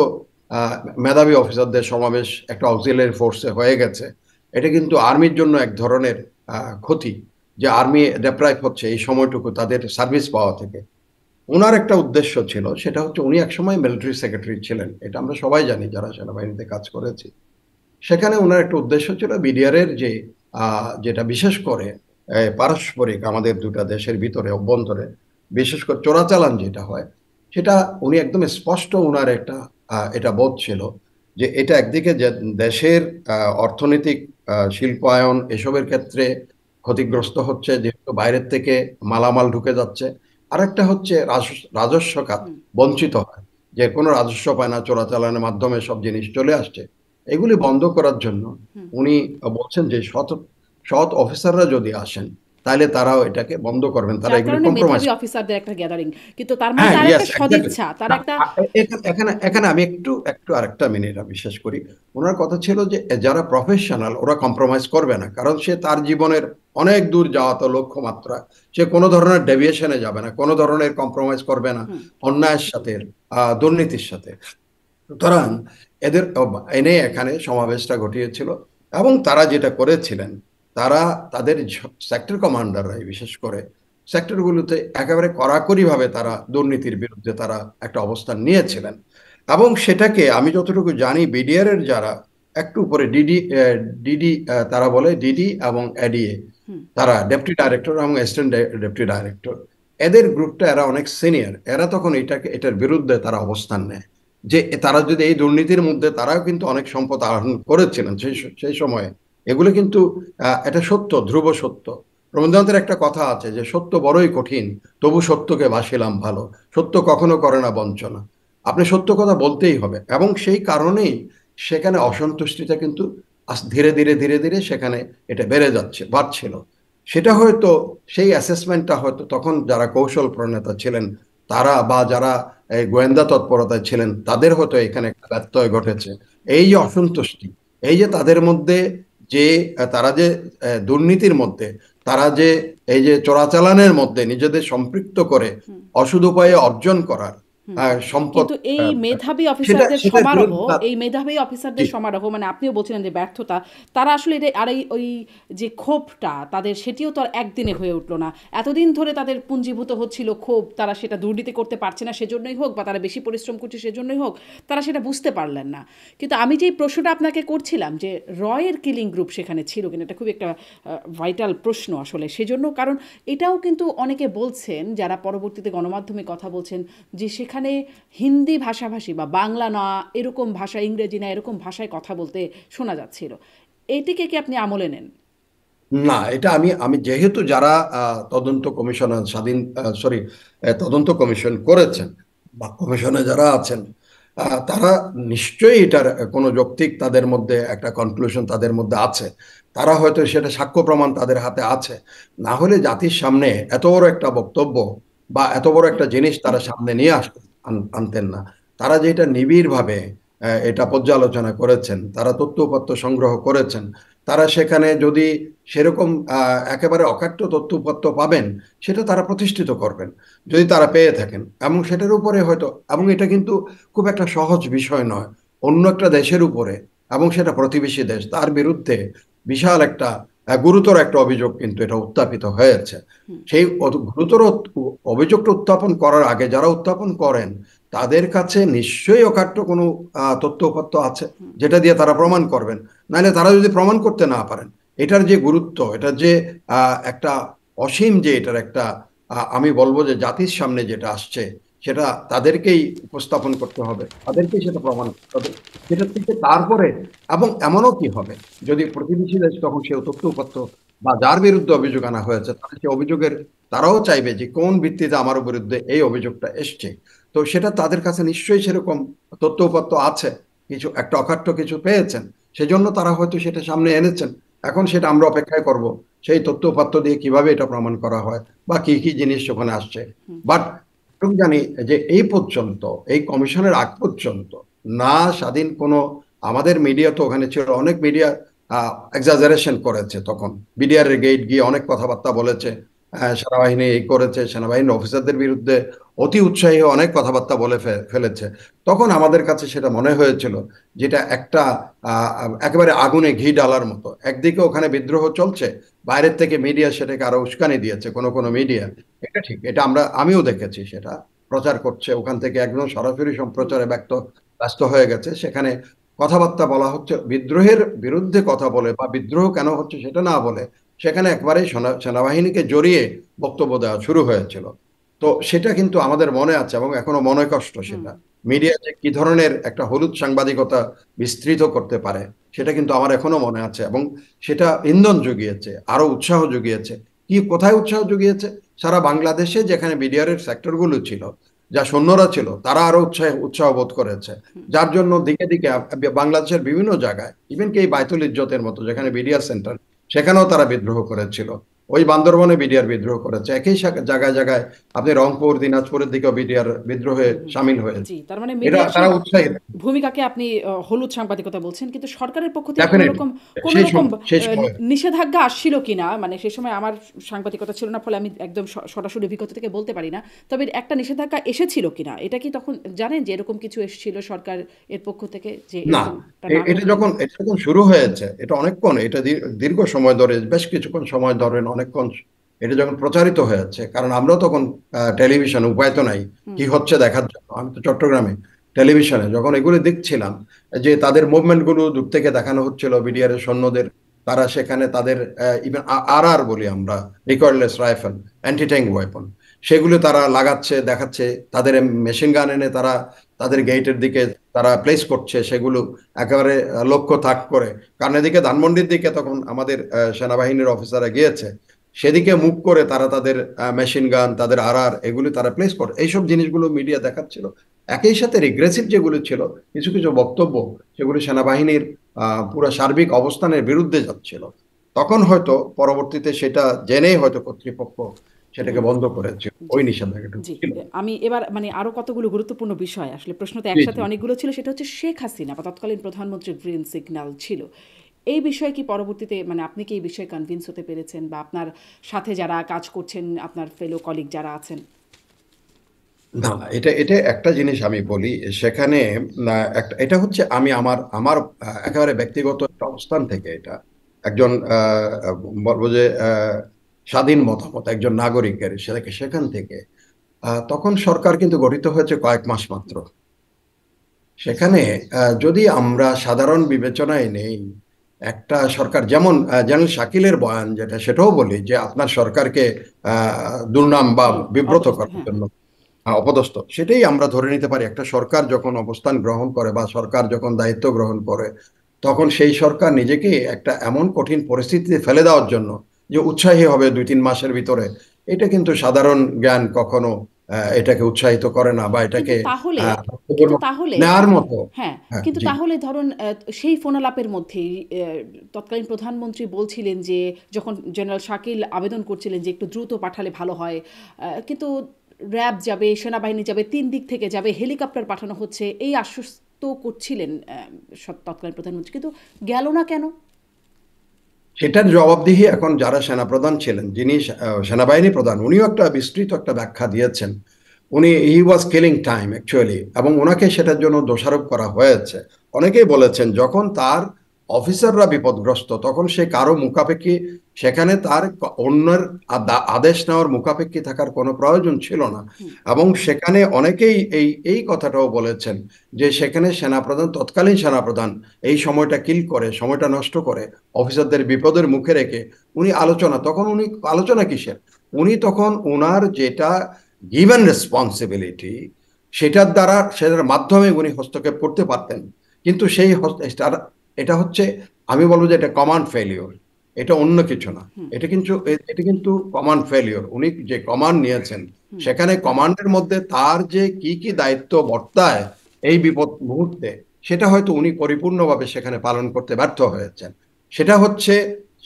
আহ, মেধাবী অফিসারদের সমাবেশ একটা অক্সিলারি ফোর্সে হয়ে গেছে, এটা কিন্তু আর্মির জন্য এক ধরনের ক্ষতি, যে আর্মি ডেপ্রাইভ হচ্ছে এই সময়টুকু তাদের সার্ভিস পাওয়া থেকে। ওনার একটা উদ্দেশ্য ছিল, সেটা হচ্ছে উনি একসময় মিলিটারি সেক্রেটারি ছিলেন, এটা আমরা সবাই জানি যারা সেনাবাহিনীতে কাজ করেছি। সেখানে ওনার একটা উদ্দেশ্য ছিল বিডিআর এর যে যেটা বিশেষ করে পারস্পরিক আমাদের দুটা দেশের ভিতরে অভ্যন্তরে বিশেষ করে চোরাচালান যেটা হয়, সেটা উনি একদম স্পষ্ট, ওনার একটা এটা বোধ ছিল যে এটা একদিকে যে দেশের অর্থনৈতিক শিল্পায়ন এসবের ক্ষেত্রে ক্ষতিগ্রস্ত হচ্ছে, যেহেতু বাইরের থেকে মালামাল ঢুকে যাচ্ছে। আরেকটা হচ্ছে রাজস্ব খাত বঞ্চিত হয়, যে কোনো রাজস্ব পায় না, চোরাচালানের মাধ্যমে সব জিনিস চলে আসছে। এগুলি বন্ধ করার জন্য উনি বলছেন যে সৎ সৎ অফিসাররা যদি আসেন তাহলে তারাও এটাকে বন্ধ করবেন, তারা যার এগুলি কারণে কম্প্রোমাইজ। মেধাবী অফিসারদের একটা গ্যাদারিং, কিন্তু তার মানে হ্যাঁ, তার একটা ইয়েস, এক্স্যাক্টলি। সদিচ্ছা, তার একটা এখানে এখানে আমি একটু একটু আরেকটা মিনিট বিশ্বাস করি। ওনার কথা ছিল যে যারা প্রফেশনাল ওরা কম্প্রোমাইজ করবে না, কারণ সে তার জীবনের অনেক দূর যাওয়া তো লক্ষ্যমাত্রা, সে কোনো ধরনের ডেভিয়েশনে যাবে না, কোনো ধরনের কম্প্রোমাইজ করবে না অন্যায়ের সাথে, দুর্নীতির সাথে। সুতরাং এদের এনে এখানে সমাবেশটা ঘটিয়েছিল। এবং তারা যেটা করেছিলেন, তারা তাদের সেক্টর কমান্ডাররাই বিশেষ করে সেক্টরগুলোতে একেবারে কড়াকড়িভাবে তারা দুর্নীতির বিরুদ্ধে তারা একটা অবস্থান নিয়েছিলেন। এবং সেটাকে আমি যতটুকু জানি বিডিআর এর যারা একটু উপরে ডিডি, ডিডি তারা বলে ডিডি এবং এডিএ, তারা ডেপুটি ডাইরেক্টর এবং অ্যাসিস্ট্যান্ট ডেপুটি ডাইরেক্টর, এদের গ্রুপটা এরা অনেক সিনিয়র, এরা তখন এটার বিরুদ্ধে তারা অবস্থান নেয়। যে তারা যদি এই দুর্নীতির মধ্যে, তারাও কিন্তু অনেক সম্পদ আহরণ করেছিলেন সেই সময়ে। এগুলো কিন্তু এটা সত্য, ধ্রুব সত্য। রবীন্দ্রনাথের একটা কথা আছে যে সত্য বড়ই কঠিন, তবু সত্যকে বাসিলাম ভালো। সত্য কখনো করে না বঞ্চনা। আপনি সত্য কথা বলতেই হবে, এবং সেই কারণেই সেখানে অসন্তুষ্টিটা কিন্তু ধীরে ধীরে ধীরে ধীরে সেখানে এটা বেড়ে বাড়ছিল। সেটা হয়তো সেই অ্যাসেসমেন্টটা হয়তো তখন যারা কৌশল প্রণেতা ছিলেন তারা, বা যারা এই গোয়েন্দা তৎপরতায় ছিলেন, তাদের হয়তো এখানে একটা ব্যত্যয় ঘটেছে। এই যে অসন্তুষ্টি, এই যে তাদের মধ্যে যে তারা যে দুর্নীতির মধ্যে, তারা যে এই যে চোরাচালানের মধ্যে নিজেদের সম্পৃক্ত করে অসৎ উপায়ে অর্জন করার সম্পদ, কিন্তু এই মেধাবী সেটা অফিসারদের সেটার সমারোহ, বিরুদ্ধে এই মেধাবী অফিসারদের সমারোহ, মানে আপনিও বলছিলেন যে ব্যর্থতা, তারা আসলে আর এই ওই যে ক্ষোভটা তাদের, সেটিও তো আর একদিনে হয়ে উঠলো না। এতদিন ধরে তাদের পুঞ্জীভূত হচ্ছিল ক্ষোভ, তারা সেটা দুর্নীতি করতে পারছে না সেজন্যই হোক, বা তারা বেশি পরিশ্রম করছে সেজন্যই হোক, তারা সেটা বুঝতে পারলেন না। কিন্তু আমি যে প্রশ্নটা আপনাকে করছিলাম যে রয়ের কিলিং গ্রুপ সেখানে ছিল কিনা, এটা খুব একটা ভাইটাল প্রশ্ন আসলে সেজন্য, কারণ এটাও কিন্তু অনেকে বলছেন যারা পরবর্তীতে গণমাধ্যমে কথা বলছেন যে সেখানে হিন্দি ভাষাভাষী বা বাংলা না এরকম ভাষা, ইংরেজি না এরকম ভাষায় কথা বলতে শোনা যাচ্ছিল। এটিকে কি আপনি আমলে নেন? না, এটা আমি আমি যেহেতু যারা তদন্ত কমিশনার স্বাধীন, সরি, তদন্ত কমিশন করেছেন বা কমিশনে যারা আছেন, তারা নিশ্চয়ই এটার কোনো যৌক্তিক তাদের মধ্যে একটা কনক্লুশন তাদের মধ্যে আছে। তারা হয়তো সেটা সাক্ষ্য প্রমাণ তাদের হাতে আছে, না হলে জাতির সামনে এত বড় একটা বক্তব্য বা এত বড় একটা জিনিস তারা সামনে নিয়ে আনতেন না। তারা যেটা নিবিড়ভাবে এটা পর্যালোচনা করেছেন, তারা তথ্য উপাত্ত সংগ্রহ করেছেন, তারা সেখানে যদি সেরকম একেবারে অকাট্য তথ্য উপাত্ত পাবেন, সেটা তারা প্রতিষ্ঠিত করবেন যদি তারা পেয়ে থাকেন। এবং সেটার উপরে হয়তো, এবং এটা কিন্তু খুব একটা সহজ বিষয় নয়, অন্য একটা দেশের উপরে, এবং সেটা প্রতিবেশী দেশ, তার বিরুদ্ধে বিশাল একটা গুরুতর একটা অভিযোগ কিন্তু এটা উত্থাপিত হয়েছে। সেই গুরুতর অভিযোগটা উত্থাপন করার আগে যারা উত্থাপন করেন তাদের কাছে নিশ্চয়ই অকাট্য কোনো তথ্য উপাত্ত আছে যেটা দিয়ে তারা প্রমাণ করবেন। নাহলে তারা যদি প্রমাণ করতে না পারেন, এটার যে গুরুত্ব, এটার যে একটা অসীম, যে এটার একটা আমি বলবো যে জাতির সামনে যেটা আসছে সেটা তাদেরকেই উপস্থাপন করতে হবে, তাদেরকেই সেটা প্রমাণ করতে হবে। সেটা থেকে তারপরে, এবং এমনও কি হবে যদি প্রতিবেশী দেশ তখন সে তথ্য উপাত্ত বা যার বিরুদ্ধে অভিযোগ আনা হয়েছে তাহলে সে অভিযোগের, তারাও চাইবে যে কোন ভিত্তিতে আমার বিরুদ্ধে এই অভিযোগটা এসছে। তো সেটা তাদের কাছে নিশ্চয়ই সেরকম তথ্য উপাত্ত আছে, কিছু একটা অকাট্য কিছু পেয়েছেন, সেজন্য তারা হয়তো সেটা সামনে এনেছেন। এখন সেটা আমরা অপেক্ষায় করব সেই তথ্য উপাত্ত দিয়ে কিভাবে এটা প্রমাণ করা হয় বা কি কি জিনিস ওখানে আসছে। বাট জানি যে এই পর্যন্ত, এই কমিশনের আগ পর্যন্ত না স্বাধীন কোনো, আমাদের মিডিয়া তো ওখানে ছিল, অনেক মিডিয়া এক্সাজারেশন করেছে, তখন বিডিআর গেট গিয়ে অনেক কথাবার্তা বলেছে, সেনাবাহিনী এই করেছে, সেনাবাহিনীর অফিসারদের বিরুদ্ধে অতি উৎসাহী অনেক কথাবার্তা বলে ফেলেছে। তখন আমাদের কাছে সেটা মনে হয়েছিল যেটা একটা একেবারে আগুনে ঘি ডালার মতো। একদিকে ওখানে বিদ্রোহ চলছে, বাইরের থেকে মিডিয়া সেটাকে আরো উস্কানি দিয়েছে, কোনো কোনো মিডিয়া, এটা ঠিক, এটা আমিও দেখেছি, সেটা প্রচার করছে ওখান থেকে, একদম সরাসরি সম্প্রচারে ব্যস্ত হয়ে গেছে। সেখানে কথাবার্তা বলা হচ্ছে, বিদ্রোহের বিরুদ্ধে কথা বলে বা বিদ্রোহ কেন হচ্ছে সেটা না বলে সেখানে একবারেই সেনাবাহিনীকে জড়িয়ে বক্তব্য দেওয়া শুরু হয়েছিল। তো সেটা কিন্তু আমাদের মনে আছে এবং এখনো মনে কষ্ট সেটা। মিডিয়া যে কি ধরনের একটা হলুদ সাংবাদিকতা বিস্তৃত করতে পারে সেটা কিন্তু আমার এখনো মনে আছে, এবং সেটা ইন্ধন জুগিয়েছে, আরো উৎসাহ জুগিয়েছে। কি কোথায় উৎসাহ জুগিয়েছে? সারা বাংলাদেশে যেখানে বিডিআর এর সেক্টরগুলো ছিল, যা সৈন্যরা ছিল, তারা আরো উৎসাহ বোধ করেছে, যার জন্য দিকে দিকে বাংলাদেশের বিভিন্ন জায়গায়, ইভেন কি বাইতুল ইজ্জতের মতো যেখানে বিডিআর সেন্টার, সেখানেও তারা বিদ্রোহ করেছিল। ওই বান্দরবনে বিডিআর বিদ্রোহ করেছে, একই জায়গায় জায়গায় আপনি রংপুর, দিনাজপুরের দিকেও বিডিআর বিদ্রোহে সামিল হয়েছে। জি, তার মানে এটা মিডিয়ার তারা সেই উৎসাহিত। ভূমিকাকে আপনি হলুদ সাংবাদিকতা বলছেন, কিন্তু সরকারের পক্ষ থেকে কোনো ডেফিনেটলি রকম কোনো সেই রকম সেই সময় নিষেধাজ্ঞা আসছিল কিনা? মানে সে সময় আমার সাংবাদিকতা ছিল না, ফলে আমি একদম সরাসরি অভিজ্ঞতা থেকে বলতে পারি না। তবে একটা নিষেধাজ্ঞা এসেছিল কিনা এটা কি তখন জানেন, যে এরকম কিছু এসেছিল সরকার এর পক্ষ থেকে, যে না, এরকমটা না এটা করতে? যখন শুরু হয়েছে, এটা অনেকক্ষণ, এটা দীর্ঘ সময় ধরে, বেশ কিছুক্ষণ সময় ধরে, অনেকক্ষণ এটা যখন প্রচারিত হয়েছে, কারণ আমরা তখন টেলিভিশন, উপায় তো নাই কি হচ্ছে দেখার জন্য, আমি তো চট্টগ্রামে টেলিভিশনে যখন এগুলো দেখছিলাম, যে তাদের মুভমেন্ট গুলো দূর থেকে দেখানো হচ্ছিল, বিডিআর এর সৈন্যদের, তারা সেখানে তাদের ইভেন আর বলি আমরা, recoilless rifle, anti tank weapon, সেগুলো তারা লাগাচ্ছে, দেখাচ্ছে, তাদের মেশিন গান এনে তারা তাদের গেটের দিকে তারা প্লেস করছে, সেগুলো একেবারে লক্ষ্য তাক করে। কারণ এদিকে ধানমন্ডির দিকে তখন আমাদের সেনাবাহিনীর অফিসাররা গিয়েছে, সেদিকে মুখ করে তারা তাদের মেশিন গান, তাদের এগুলো তারা প্লেস করে, এইসব জিনিসগুলো মিডিয়া দেখাচ্ছিল। একই সাথে রিগ্রেসিভ যেগুলো ছিল, কিছু কিছু বক্তব্য, সেগুলো সেনাবাহিনীর পুরো সার্বিক অবস্থানের বিরুদ্ধে যাচ্ছিল। তখন হয়তো পরবর্তীতে সেটা জেনেই হয়তো কর্তৃপক্ষ সেটাকে বন্ধ করেছিল, জি, ওই নিষেধাজ্ঞাটা জি। ছিল। আমি এবার মানে আরো কতগুলো গুরুত্বপূর্ণ বিষয়, আসলে প্রশ্ন তো জি একসাথে জি। অনেকগুলো ছিল, সেটা হচ্ছে শেখ হাসিনা বা তৎকালীন প্রধানমন্ত্রীর গ্রিন সিগন্যাল ছিল। এই বিষয়ে কি পরবর্তীতে মানে আপনি কি এই বিষয়ে কনভিন্স হতে পেরেছেন, বা আপনার সাথে যারা কাজ করছেন, আপনার ফেলো কলিগ যারা আছেন? না, এটা এটা একটা জিনিস আমি বলি সেখানে, এটা হচ্ছে আমি আমার আমার একেবারে ব্যক্তিগত একটা অবস্থান থেকে, এটা একজন বলবো যে স্বাধীন মতামত একজন নাগরিকের, সেখান থেকে তখন সরকার কিন্তু গঠিত হয়েছে কয়েক মাস মাত্র। সেখানে যদি আমরা সাধারণ বিবেচনায় নেই, একটা সরকার যেমন জেনারেল শাকিলের বয়ান যেটা, সেটাও বলি যে আপনার সরকারকে দুর্নাম বা বিব্রত অপদস্থ, করার হ্যাঁ। জন্য অপদস্থ, সেটাই আমরা ধরে নিতে পারি। একটা সরকার যখন অবস্থান গ্রহণ করে বা সরকার যখন দায়িত্ব গ্রহণ করে, তখন সেই সরকার নিজেকে একটা এমন কঠিন পরিস্থিতিতে ফেলে দেওয়ার জন্য যে উৎসাহী হবে 2-3 মাসের ভিতরে, এটা কিন্তু সাধারণ জ্ঞান কখনো এটাকে উৎসাহিত করে না বা কিন্তু এটাকে তাহলে আহ, কিন্তু তাহলে নেওয়ার মতো। হ্যাঁ, হ্যাঁ কিন্তু জি। তাহলে ধরুন সেই ফোনালাপের মধ্যেই তৎকালীন প্রধানমন্ত্রী বলছিলেন যে, যখন জেনারেল শাকিল আবেদন করছিলেন যে একটু দ্রুত পাঠালে ভালো হয়, কিন্তু র্যাব যাবে, সেনাবাহিনী যাবে, 3 দিক থেকে যাবে, হেলিকপ্টার পাঠানো হচ্ছে, এই আশ্বস্ত করছিলেন তৎকালীন প্রধানমন্ত্রী, কিন্তু গেল না কেন? সেটার জবাবদিহি এখন যারা সেনাপ্রধান ছিলেন, যিনি সেনাবাহিনী প্রধান, উনিও একটা বিস্তৃত একটা ব্যাখ্যা দিয়েছেন। হি ওয়াজ কিলিং টাইম অ্যাকচুয়ালি, এবং ওনাকে সেটার জন্য দোষারোপ করা হয়েছে। অনেকেই বলেছেন যখন তার অফিসাররা বিপদগ্রস্ত, তখন সে কারো মুখাপেক্ষী, সেখানে তার অন্যের আদেশ নেওয়ার মুখাপেক্ষী থাকার কোনো প্রয়োজন ছিল না। এবং সেখানে অনেকেই এই এই কথাটাও বলেছেন যে সেখানে সেনাপ্রধান, তৎকালীন সেনাপ্রধান এই সময়টা কিল করে, সময়টা নষ্ট করে অফিসারদের বিপদের মুখে রেখে উনি আলোচনা কিসের? উনি তখন ওনার যেটা গিভেন রেসপন্সিবিলিটি, সেটার মাধ্যমে উনি হস্তক্ষেপ করতে পারতেন। কিন্তু এটা হচ্ছে, আমি বলবো যে এটা কমান্ড ফেলিওর, এটা অন্য কিছু না। এটা কিন্তু কমান্ড ফেলিওর। উনি যে কমান্ড নিয়েছেন, সেখানে কমান্ডের মধ্যে তার যে কি কি দায়িত্ব বর্তায় এই বিপদ মুহূর্তে, সেটা হয়তো উনি পরিপূর্ণভাবে সেখানে পালন করতে ব্যর্থ হয়েছেন। সেটা হচ্ছে,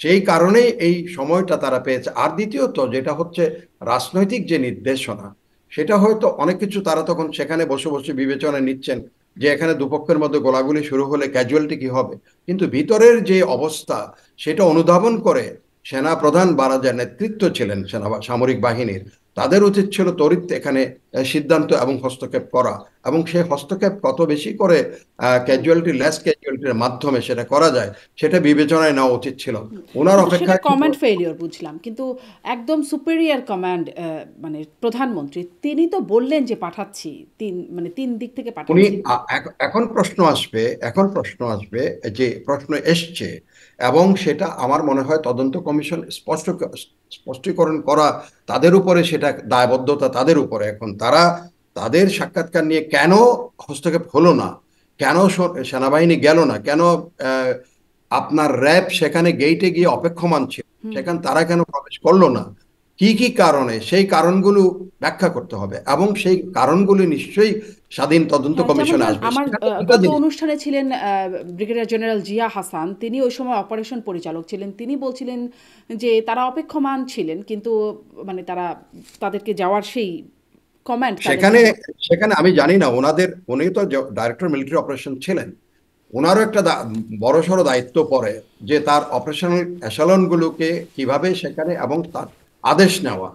সেই কারণেই এই সময়টা তারা পেয়েছে। আর দ্বিতীয়ত যেটা হচ্ছে রাজনৈতিক যে নির্দেশনা, সেটা হয়তো অনেক কিছু তারা তখন সেখানে বসে বসে বিবেচনায় নিচ্ছেন যে এখানে দুপক্ষের মধ্যে গোলাগুলি শুরু হলে ক্যাজুয়ালিটি কি হবে। কিন্তু ভিতরের যে অবস্থা, সেটা অনুধাবন করে সেনা প্রধান বা যে নেতৃত্ব ছিলেন সামরিক বাহিনীর, তাদের উচিত ছিল তড়িৎ এখানে সিদ্ধান্ত এবং হস্তক্ষেপ করা। এবং সেই হস্তক্ষেপ কত বেশি করে লেস ক্যাজুয়ালিটির মাধ্যমে সেটা করা যায়, সেটা বিবেচনায় নেওয়া উচিত ছিল। ওনার কিন্তু সেটা অপেক্ষায় কমান্ড ফেলিওর বুঝলাম, কিন্তু একদম সুপেরিয়র কমান্ড, মানে প্রধানমন্ত্রী তিনি তো বললেন যে পাঠাচ্ছি, মানে 3 দিক থেকে উনি পাঠাচ্ছি। এখন প্রশ্ন আসবে যে প্রশ্ন এসছে, এবং সেটা আমার মনে হয় তদন্ত কমিশন স্পষ্টীকরণ করা তাদের উপরে, সেটা দায়বদ্ধতা তাদের উপরে। এখন তারা তাদের সাক্ষাৎকার নিয়ে কেন হস্তক্ষেপ হলো না, কেন সেনাবাহিনী গেল না, কেন আহ, আপনার র্যাব সেখানে গেইটে গিয়ে অপেক্ষমান ছিল, সেখানে তারা কেন প্রবেশ করলো না, কি কি কারণে, সেই কারণগুলো ব্যাখ্যা করতে হবে। এবং সেই কারণগুলি নিশ্চয়ই স্বাধীন তদন্ত হ্যাঁ, যেমন কমিশনে ধরুন আসবে। আমার সেখানে দুটো গত জিনিস, অনুষ্ঠানে ছিলেন ব্রিগেডিয়ার জেনারেল জিয়া হাসান, তিনি ওই সময় অপারেশন পরিচালক ছিলেন। তিনি বলছিলেন যে তারা অপেক্ষমান ছিলেন, কিন্তু মানে তাদেরকে যাওয়ার সেই কমান্ড সেখানে সেখানে আমি জানি না উনি তো ডাইরেক্টর মিলিটারি অপারেশন ছিলেন, ওনারও একটা বড়সড় দায়িত্ব পড়ে যে তার অপারেশনাল এশালন গুলোকে কিভাবে সেখানে, এবং তার আদেশ নেওয়া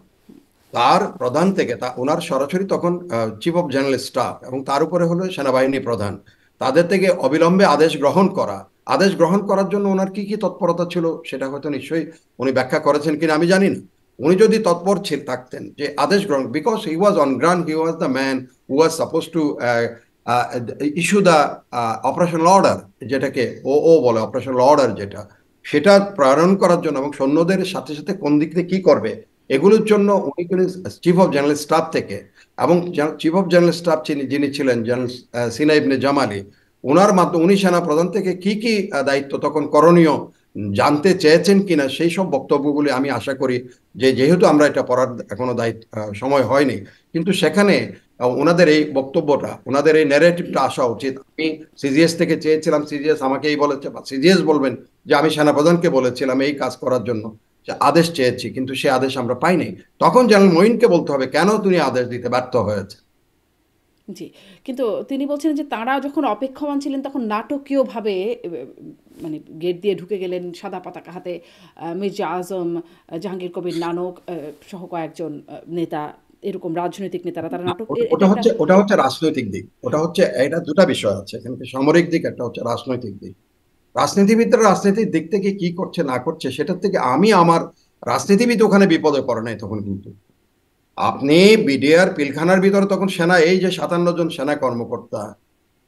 তার প্রধান থেকে, ওনার সরাসরি তখন চিফ অফ জেনারেল স্টাফ, এবং তার উপরে হলো সেনাবাহিনী প্রধান, তাদের থেকে অবিলম্বে আদেশ গ্রহণ করা। আদেশ গ্রহণ করার জন্য ওনার কি কি তৎপরতা ছিল, সেটা হয়তো নিশ্চয়ই উনি ব্যাখ্যা করেছেন কিনা আমি জানি না। উনি যদি তৎপর থাকতেন যে আদেশ গ্রহণ, because he was on ground, he was the man who was suppose to issue the operational order, যেটাকে ও বলে অপারেশনাল অর্ডার, যেটা সেটা প্রেরণ করার জন্য, এবং সৈন্যদের সাথে সাথে কোন দিক থেকে কি করবে এগুলোর জন্য উনি কিন্তু চিফ অফ জেনারেল স্টাফ থেকে, এবং চিফ অফ জেনারেল স্টাফ যিনি ছিলেন জেনারেল সিনা ইবনে জামালি, ওনার মাধ্যমে উনি সেনা প্রধান থেকে কি কি দায়িত্ব তখন করণীয় জানতে চেয়েছেন কিনা, সেই সব বক্তব্যগুলি আমি আশা করি যে, যেহেতু আমরা এটা পড়ার এখনো সময় হয়নি, কিন্তু সেখানে ওনাদের এই বক্তব্যটা, ওনাদের এই ন্যারেটিভটা আসা উচিত। আমি সিজিএস থেকে চেয়েছিলাম, সিজিএস আমাকে এই বলেছে, বা সিজিএস বলবেন যে আমি সেনাপ্রধানকে বলেছিলাম এই কাজ করার জন্য, যে আদেশ চেয়েছি, কিন্তু সে আদেশ আমরা পাইনি। তখন জেনারেল মঈনকে বলতে হবে কেন তুমি আদেশ দিতে ব্যর্থ হয়েছে। জি, কিন্তু তিনি বলছেন যে তাঁরা যখন অপেক্ষমান ছিলেন তখন নাটকীয়ভাবে মানে গেট দিয়ে ঢুকে গেলেন সাদা পতাকা হাতে, মির্জা আজম, জাহাঙ্গীর কবির নানক সহ কয়েকজন নেতা, এরকম রাজনৈতিক নেতারা, তারা নাটক এটা একটা। ওটা হচ্ছে রাজনৈতিক দিক। এটা দুটা বিষয় আছে এখানে, সামরিক দিক, একটা হচ্ছে রাজনৈতিক দিক। রাজনীতিবিদরা রাজনীতির দিক থেকে কি করছে না করছে সেটার থেকে আমার রাজনীতিবিদ ওখানে বিপদে পড়ে নাই তখন। কিন্তু আপনি বিডিআর পিলখানার ভিতরে তখন সেনা, এই যে 57 জন সেনা কর্মকর্তা,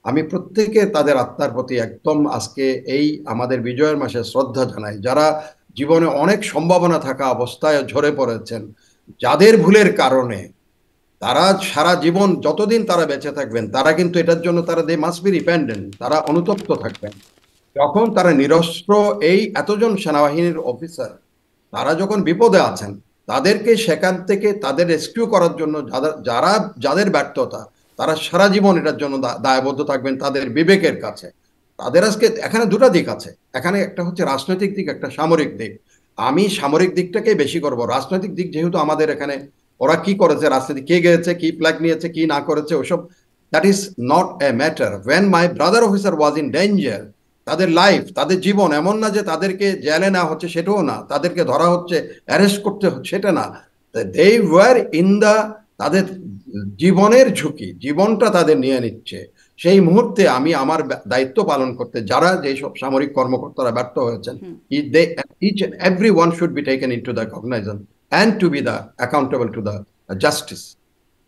আমি প্রত্যেকে তাদের আত্মার প্রতি একদম আজকে এই আমাদের বিজয়ের মাসে শ্রদ্ধা জানাই, যারা জীবনে অনেক সম্ভাবনা থাকা অবস্থায় ঝরে পড়েছেন, যাদের ভুলের কারণে তারা সারা জীবন যতদিন তারা বেঁচে থাকবেন, তারা কিন্তু এটার জন্য দে মাস্ট বি রিপেন্ডেন্ট, তারা অনুতপ্ত থাকবেন। যখন তারা নিরস্ত্র এই এতজন সেনাবাহিনীর অফিসার, তারা যখন বিপদে আছেন, তাদেরকে সেখান থেকে তাদের রেস্কিউ করার জন্য যাদের ব্যর্থতা, তারা সারা জীবন এটার জন্য দায়বদ্ধ থাকবেন তাদের বিবেকের কাছে। তাদের আজকে এখানে দুটো দিক আছে, এখানে একটা হচ্ছে রাজনৈতিক দিক, একটা সামরিক দিক। আমি সামরিক দিকটাকেই বেশি করব। রাজনৈতিক দিক যেহেতু আমাদের এখানে ওরা কি করেছে, রাজনীতি কে গেছে, কি ফ্ল্যাগ নিয়েছে, কি না করেছে, ওসব that is not a matter. When my brother officer was in danger, তাদের লাইফ, তাদের জীবন, এমন না যে তাদেরকে জেলে নেওয়া হচ্ছে, সেটাও না, তাদেরকে ধরা হচ্ছে, অ্যারেস্ট করতে হচ্ছে, সেটা না, দে ওয়ার ইন দ্য তাদের জীবনের ঝুঁকি, জীবনটা তাদের নিয়ে নিচ্ছে, সেই মুহূর্তে আমি আমার দায়িত্ব পালন করতে যারা যেসব সামরিক কর্মকর্তারা ব্যর্থ হয়েছেন, each and every one should be taken into the cognizance and to be the accountable to the justice.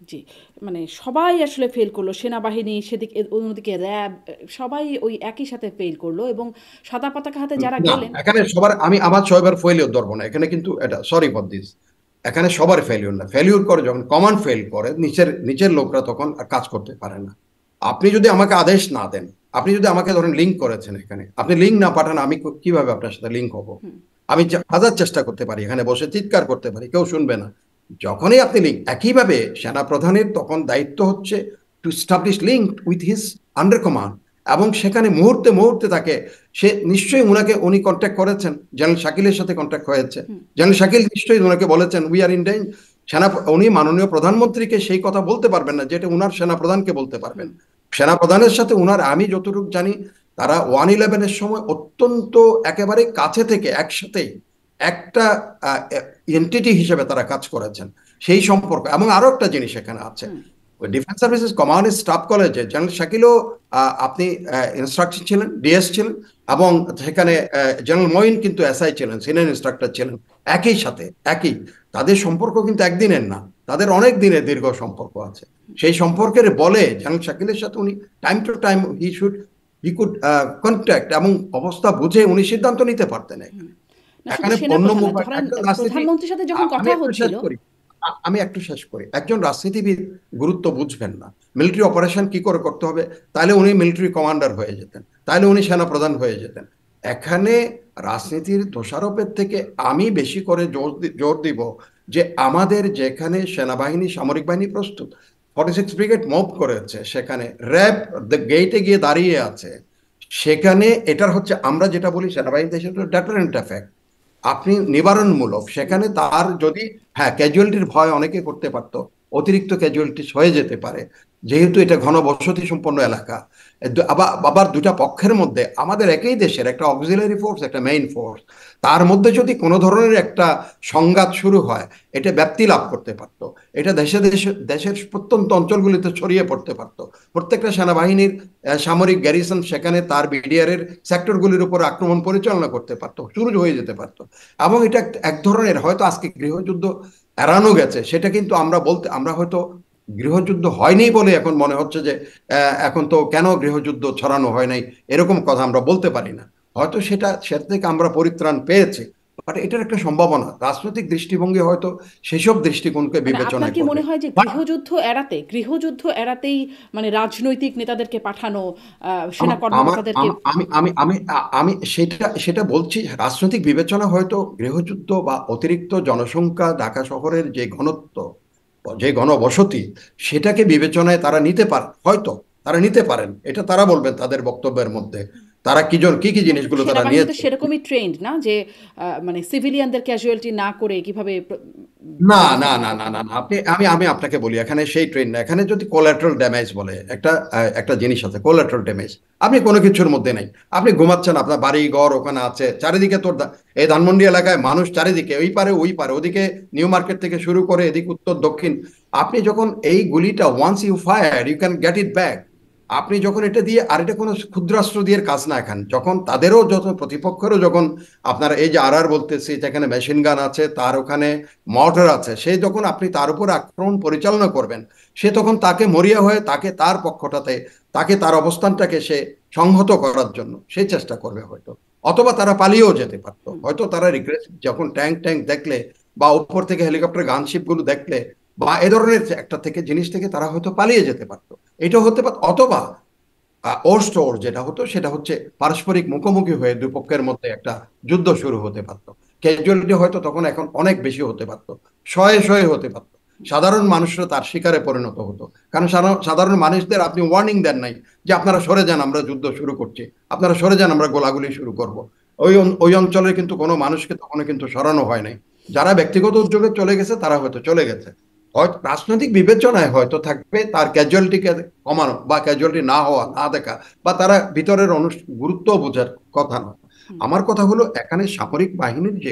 জি, মানে সবাই আসলে ফেল করলো, সেনাবাহিনী সেদিকে, অন্যদিকে র্যাব, সবাই ওই একই সাথে ফেল করলো এবং সাদা পতাকা হাতে যারা না, গেলেন। এখানে সবার আমি আমার সবার ফেলিওর ধরবো না এখানে, কিন্তু এটা সরি ফর দিস, এখানে সবার ফেলিওর না। ফেলিওর করে যখন কমান্ড ফেল করে, নিচের নিচের লোকরা তখন আর কাজ করতে পারে না। আপনি যদি আমাকে আদেশ না দেন, আপনি যদি আমাকে ধরেন লিঙ্ক করেছেন, এখানে আপনি লিঙ্ক না পাঠান, আমি কিভাবে আপনার সাথে লিঙ্ক হব? আমি হাজার চেষ্টা করতে পারি, এখানে বসে চিৎকার করতে পারি, কেউ শুনবে না। যখনই আপনি লিঙ্ক, একইভাবে সেনা প্রধানের তখন দায়িত্ব হচ্ছে two establish link with his under command, এবং সেখানে মুহূর্তে মুহূর্তে তাকে, সে নিশ্চয়ই উনি কন্ট্যাক্ট করেছেন, জেনারেল শাকিলের সাথে কন্ট্যাক্ট হয়েছে, জেনারেল শাকিল নিশ্চয়ই উনাকে বলেছেন উই আর ইন ডেঞ্জার। উনি মাননীয় প্রধানমন্ত্রীকে সেই কথা বলতে পারবেন না যেটা উনার সেনা প্রধানকে বলতে পারবেন। সেনা প্রধানের সাথে উনার, আমি যতটুকু জানি, তারা 111-এর সময় অত্যন্ত একেবারে কাছে থেকে একসাথে একটা এন্টিটি হিসেবে তারা কাজ করেছেন, সেই সম্পর্ক। এবং আরো একটা জিনিস এখানে আছে, ডিফেন্স সার্ভিসেস কমান্ড স্টাফ কলেজে জেনারেল শাকিলও আপনি ইনস্ট্রাক্টর ছিলেন, ডিএস ছিলেন, এবং সেখানে জেনারেল মঈন কিন্তু এসআই ছিলেন, সিনিয়র ইনস্ট্রাক্টর ছিলেন। একই সাথে একই, তাদের সম্পর্ক কিন্তু একদিনের না, তাদের অনেক দিনের দীর্ঘ সম্পর্ক আছে। সেই সম্পর্কের বলে জেনারেল শাকিলের সাথে উনি time to time he could contact, এবং অবস্থা বুঝে উনি সিদ্ধান্ত নিতে পারতেন। এখানে প্রধানমন্ত্রীর সাথে যখন কথা হচ্ছিল, আমি একটু শেষ করি, একজন রাজনীতিবিদ গুরুত্ব বুঝবেন না, মিলিটারি অপারেশন কি করে করতে হবে, তাহলে উনি মিলিটারি কমান্ডার হয়ে যেতেন, তাহলে উনি সেনা প্রধান হয়ে যেতেন। এখানে রাজনীতির দোষারোপের থেকে আমি বেশি করে জোর দিব যে আমাদের যেখানে সেনাবাহিনী, সামরিক বাহিনী প্রস্তুত, 46 ব্রিগেড মুভ করেছে, সেখানে র্যাব গেটে গিয়ে দাঁড়িয়ে আছে, সেখানে এটার হচ্ছে আমরা যেটা বলি সেনাবাহিনী দেশের ডেটারেন্ট এফেক্ট, আপনি নিবারণমূলক। সেখানে তার যদি, হ্যাঁ, ক্যাজুয়ালিটির ভয় অনেকে করতে পারতো, অতিরিক্ত ক্যাজুয়ালিটি হয়ে যেতে পারে, যেহেতু এটা ঘনবসতি সম্পন্ন এলাকা। আবার দুটা পক্ষের মধ্যে, আমাদের একই দেশের একটা অক্সিলারি ফোর্স, একটা মেইন ফোর্স, তার মধ্যে যদি কোনো ধরনের একটা সংঘাত শুরু হয়, এটা ব্যাপ্তি লাভ করতে পারত, এটা দেশের প্রত্যন্ত অঞ্চলগুলিতে ছড়িয়ে পড়তে পারত। প্রত্যেকটা সেনাবাহিনীর সামরিক গ্যারিসন সেখানে তার বিডিআর-এর সেক্টরগুলির উপর আক্রমণ পরিচালনা করতে পারত, শুরু হয়ে যেতে পারত। এবং এটা এক ধরনের, হয়তো আজকে গৃহযুদ্ধ এড়ানো গেছে, সেটা কিন্তু আমরা হয়তো গৃহযুদ্ধ হয়নি বলে এখন মনে হচ্ছে যে এখন তো কেন গৃহযুদ্ধ ছড়ানো হয় নাই, এরকম কথা আমরা বলতে পারি না। হয়তো সেটা থেকে আমরা পরিত্রাণ পেয়েছি, বাট এটার একটা সম্ভাবনা, রাজনৈতিক দৃষ্টিভঙ্গি হয়তো সেসব দৃষ্টিকোণকে বিবেচনা আপনার কি মনে হয় যে গৃহযুদ্ধ এড়াতেই মানে রাজনৈতিক নেতাদেরকে পাঠানো, সেনা কর্মকর্তাদেরকে? আমি সেটা বলছি, রাজনৈতিক বিবেচনা হয়তো গৃহযুদ্ধ বা অতিরিক্ত জনসংখ্যা, ঢাকা শহরের যে ঘনত্ব, যে ঘনবসতি, সেটাকে বিবেচনায় তারা নিতে পারেন, হয়তো তারা নিতে পারেন, এটা তারা বলবেন তাদের বক্তব্যের মধ্যে, তারা কি কি জিনিসগুলো তারা নিয়ে। সেরকমই ট্রেন্ড না যে মানে সিভিলিয়ানদের ক্যাজুয়ালিটি না করে কিভাবে। না না না না না আমি আপনাকে বলি, এখানে সেই ট্রেন না। এখানে যদি কোলাটারাল ড্যামেজ বলে একটা জিনিস আছে, কোলাটারাল ড্যামেজ। আপনি কোনো কিছুর মধ্যে নাই, আপনি ঘুমাচ্ছেন, আপনার বাড়ি ঘর ওখানে আছে, চারিদিকে তোর এই ধানমন্ডি এলাকায় মানুষ চারিদিকে, ওই পারে ওদিকে নিউ মার্কেট থেকে শুরু করে এদিক উত্তর দক্ষিণ। আপনি যখন এই গুলিটা, once you fire you can get it back. আপনি যখন এটা দিয়ে, আর এটা কোনো ক্ষুদ্রাস্ত্র দিয়ে কাজ না, এখন যখন তাদেরও যত প্রতিপক্ষেরও যখন আপনার এই যে আর বলতেছি, যেখানে মেশিন গান আছে, তার ওখানে মর্টার আছে, সে যখন আপনি তার উপর আক্রমণ পরিচালনা করবেন, সে তখন তাকে মরিয়া হয়ে তার পক্ষটাতে, তার অবস্থানটাকে সে সংহত করার জন্য সে চেষ্টা করবে হয়তো, অথবা তারা পালিয়েও যেতে পারতো হয়তো। তারা যখন ট্যাঙ্ক দেখলে, বা উপর থেকে হেলিকপ্টার গানশিপ গুলো দেখলে, বা এ ধরনের একটা জিনিস থেকে তারা হয়তো পালিয়ে যেতে পারতো, এটা হতে পারত। অথবা ওর যেটা হতো, সেটা হচ্ছে পারস্পরিক মুখোমুখি হয়ে দুপক্ষের মধ্যে একটা যুদ্ধ শুরু হতে পারতো। ক্যাজুয়ালিটি হয়তো তখন এখন অনেক বেশি হতে পারতো, শয়ে হতে পারতো। সাধারণ মানুষরা তার শিকারে পরিণত হতো, কারণ সাধারণ মানুষদের আপনি ওয়ার্নিং দেন নাই যে আপনারা সরে যান, আমরা যুদ্ধ শুরু করছি, আপনারা সরে যান, আমরা গোলাগুলি শুরু করব। ওই অঞ্চলে কিন্তু কোনো মানুষকে তখন কিন্তু সরানো হয় নাই। যারা ব্যক্তিগত উদ্যোগে চলে গেছে তারা হয়তো চলে গেছে, হয়তো রাজনৈতিক বিবেচনায় হয়তো থাকবে তার ক্যাজুয়ালিটিকে কমানো, বা ক্যাজুয়ালিটি না হওয়া, না দেখা, বা তারা ভিতরের গুরুত্ব বোঝার কথা না। আমার কথা হলো, এখানে সামরিক বাহিনীর যে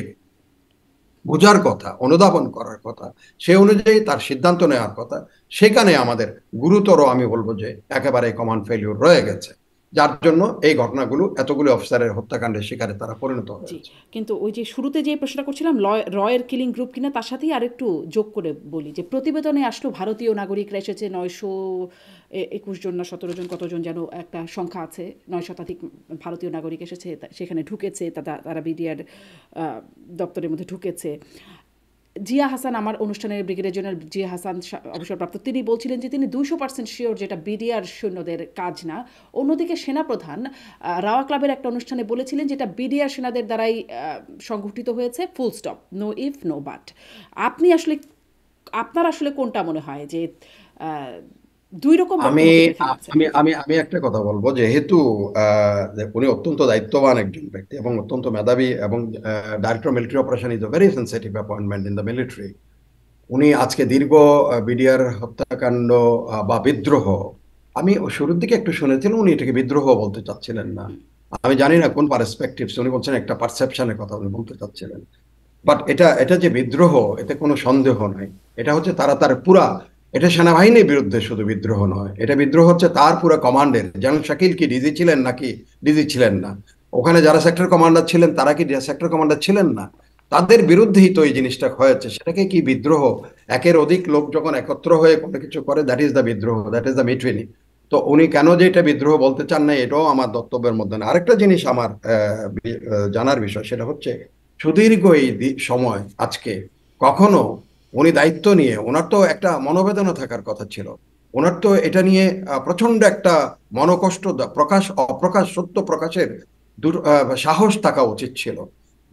বোঝার কথা, অনুধাবন করার কথা, সে অনুযায়ী তার সিদ্ধান্ত নেওয়ার কথা। সেখানে আমাদের গুরুতর, আমি বলবো যে একেবারে কমান্ড ফেলিউর রয়ে গেছে, যার জন্য এই ঘটনাগুলো, এতগুলো অফিসারের হত্যাকাণ্ডের শিকারে তারা পরিণত জি, হয়েছে। কিন্তু ওই যে শুরুতে যে প্রশ্নটা করছিলাম রয়ের কিলিং গ্রুপ কিনা, তার সাথেই আরেকটু যোগ করে বলি যে প্রতিবেদনে আসলো ভারতীয় নাগরিকরা এসেছে 921 জন না 17 জন, কতজন যেন একটা সংখ্যা আছে, 9 শতাধিক ভারতীয় নাগরিক এসেছে, সেখানে ঢুকেছে, তারা বিডিআর দপ্তরের মধ্যে ঢুকেছে। জিয়া হাসান, আমার অনুষ্ঠানের ব্রিগেডিয়ার জেনারেল জিয়া হাসান অবসরপ্রাপ্ত, তিনি বলছিলেন যে তিনি 200% শিওর যেটা বিডিআর সৈন্যদের কাজ না। অন্যদিকে সেনাপ্রধান রাওয়া ক্লাবের একটা অনুষ্ঠানে বলেছিলেন যেটা বিডিআর সেনাদের দ্বারাই সংঘটিত হয়েছে, full stop, no if no but. আপনি আসলে, আপনার আসলে কোনটা মনে হয় যে দুই রকম আমি বক্তব্য কিন্তু এখানে আছে? আমি আমি আমি একটা কথা বলবো, যেহেতু যে উনি অত্যন্ত দায়িত্ববান একজন ব্যক্তি এবং অত্যন্ত মেধাবী, এবং director military operation is a very sensitive appointment in the military. উনি আজকে দীর্ঘ বিডিআর হত্যাকাণ্ড বা বিদ্রোহ, আমি শুরুর দিকে একটু শুনেছিলাম উনি এটাকে বিদ্রোহ বলতে চাচ্ছিলেন না। আমি জানি না কোন পার্সপেক্টিভস উনি বলছেন, একটা পারসেপশনের কথা উনি বলতে চাচ্ছিলেন। বাট এটা এটা যে বিদ্রোহ, এতে কোনো সন্দেহ নাই। এটা হচ্ছে তার পুরা, এটা সেনাবাহিনীর বিরুদ্ধে শুধু বিদ্রোহ নয়, এটা বিদ্রোহ হচ্ছে তার পুরো কমান্ডের। জেনারেল শাকিল কি ডিজি ছিলেন নাকি ডিজি ছিলেন না? ওখানে যারা সেক্টর কমান্ডার ছিলেন তারা কি সেক্টর কমান্ডার ছিলেন না? তাদের বিরুদ্ধেই তো এই জিনিসটা হয়েছে। সেটাকে কি বিদ্রোহ? একের অধিক লোক যখন একত্র হয়ে কোনো কিছু করে, দ্যাট ইজ দ্য বিদ্রোহ, দ্যাট ইজ দ্য মিটুইনি। তো উনি কেন যে এটা বিদ্রোহ বলতে চান না, এটাও আমার বক্তব্যের মধ্যে না। আরেকটা জিনিস আমার জানার বিষয়, সেটা হচ্ছে সুদীর্ঘ এই সময় আজকে কখনো উনি দায়িত্ব নিয়ে, ওনার তো একটা মনোবেদনা থাকার কথা ছিল, ওনার তো এটা নিয়ে প্রচন্ড একটা মনোকষ্ট প্রকাশ, অপ্রকাশ সত্য প্রকাশের সাহস থাকা উচিত ছিল,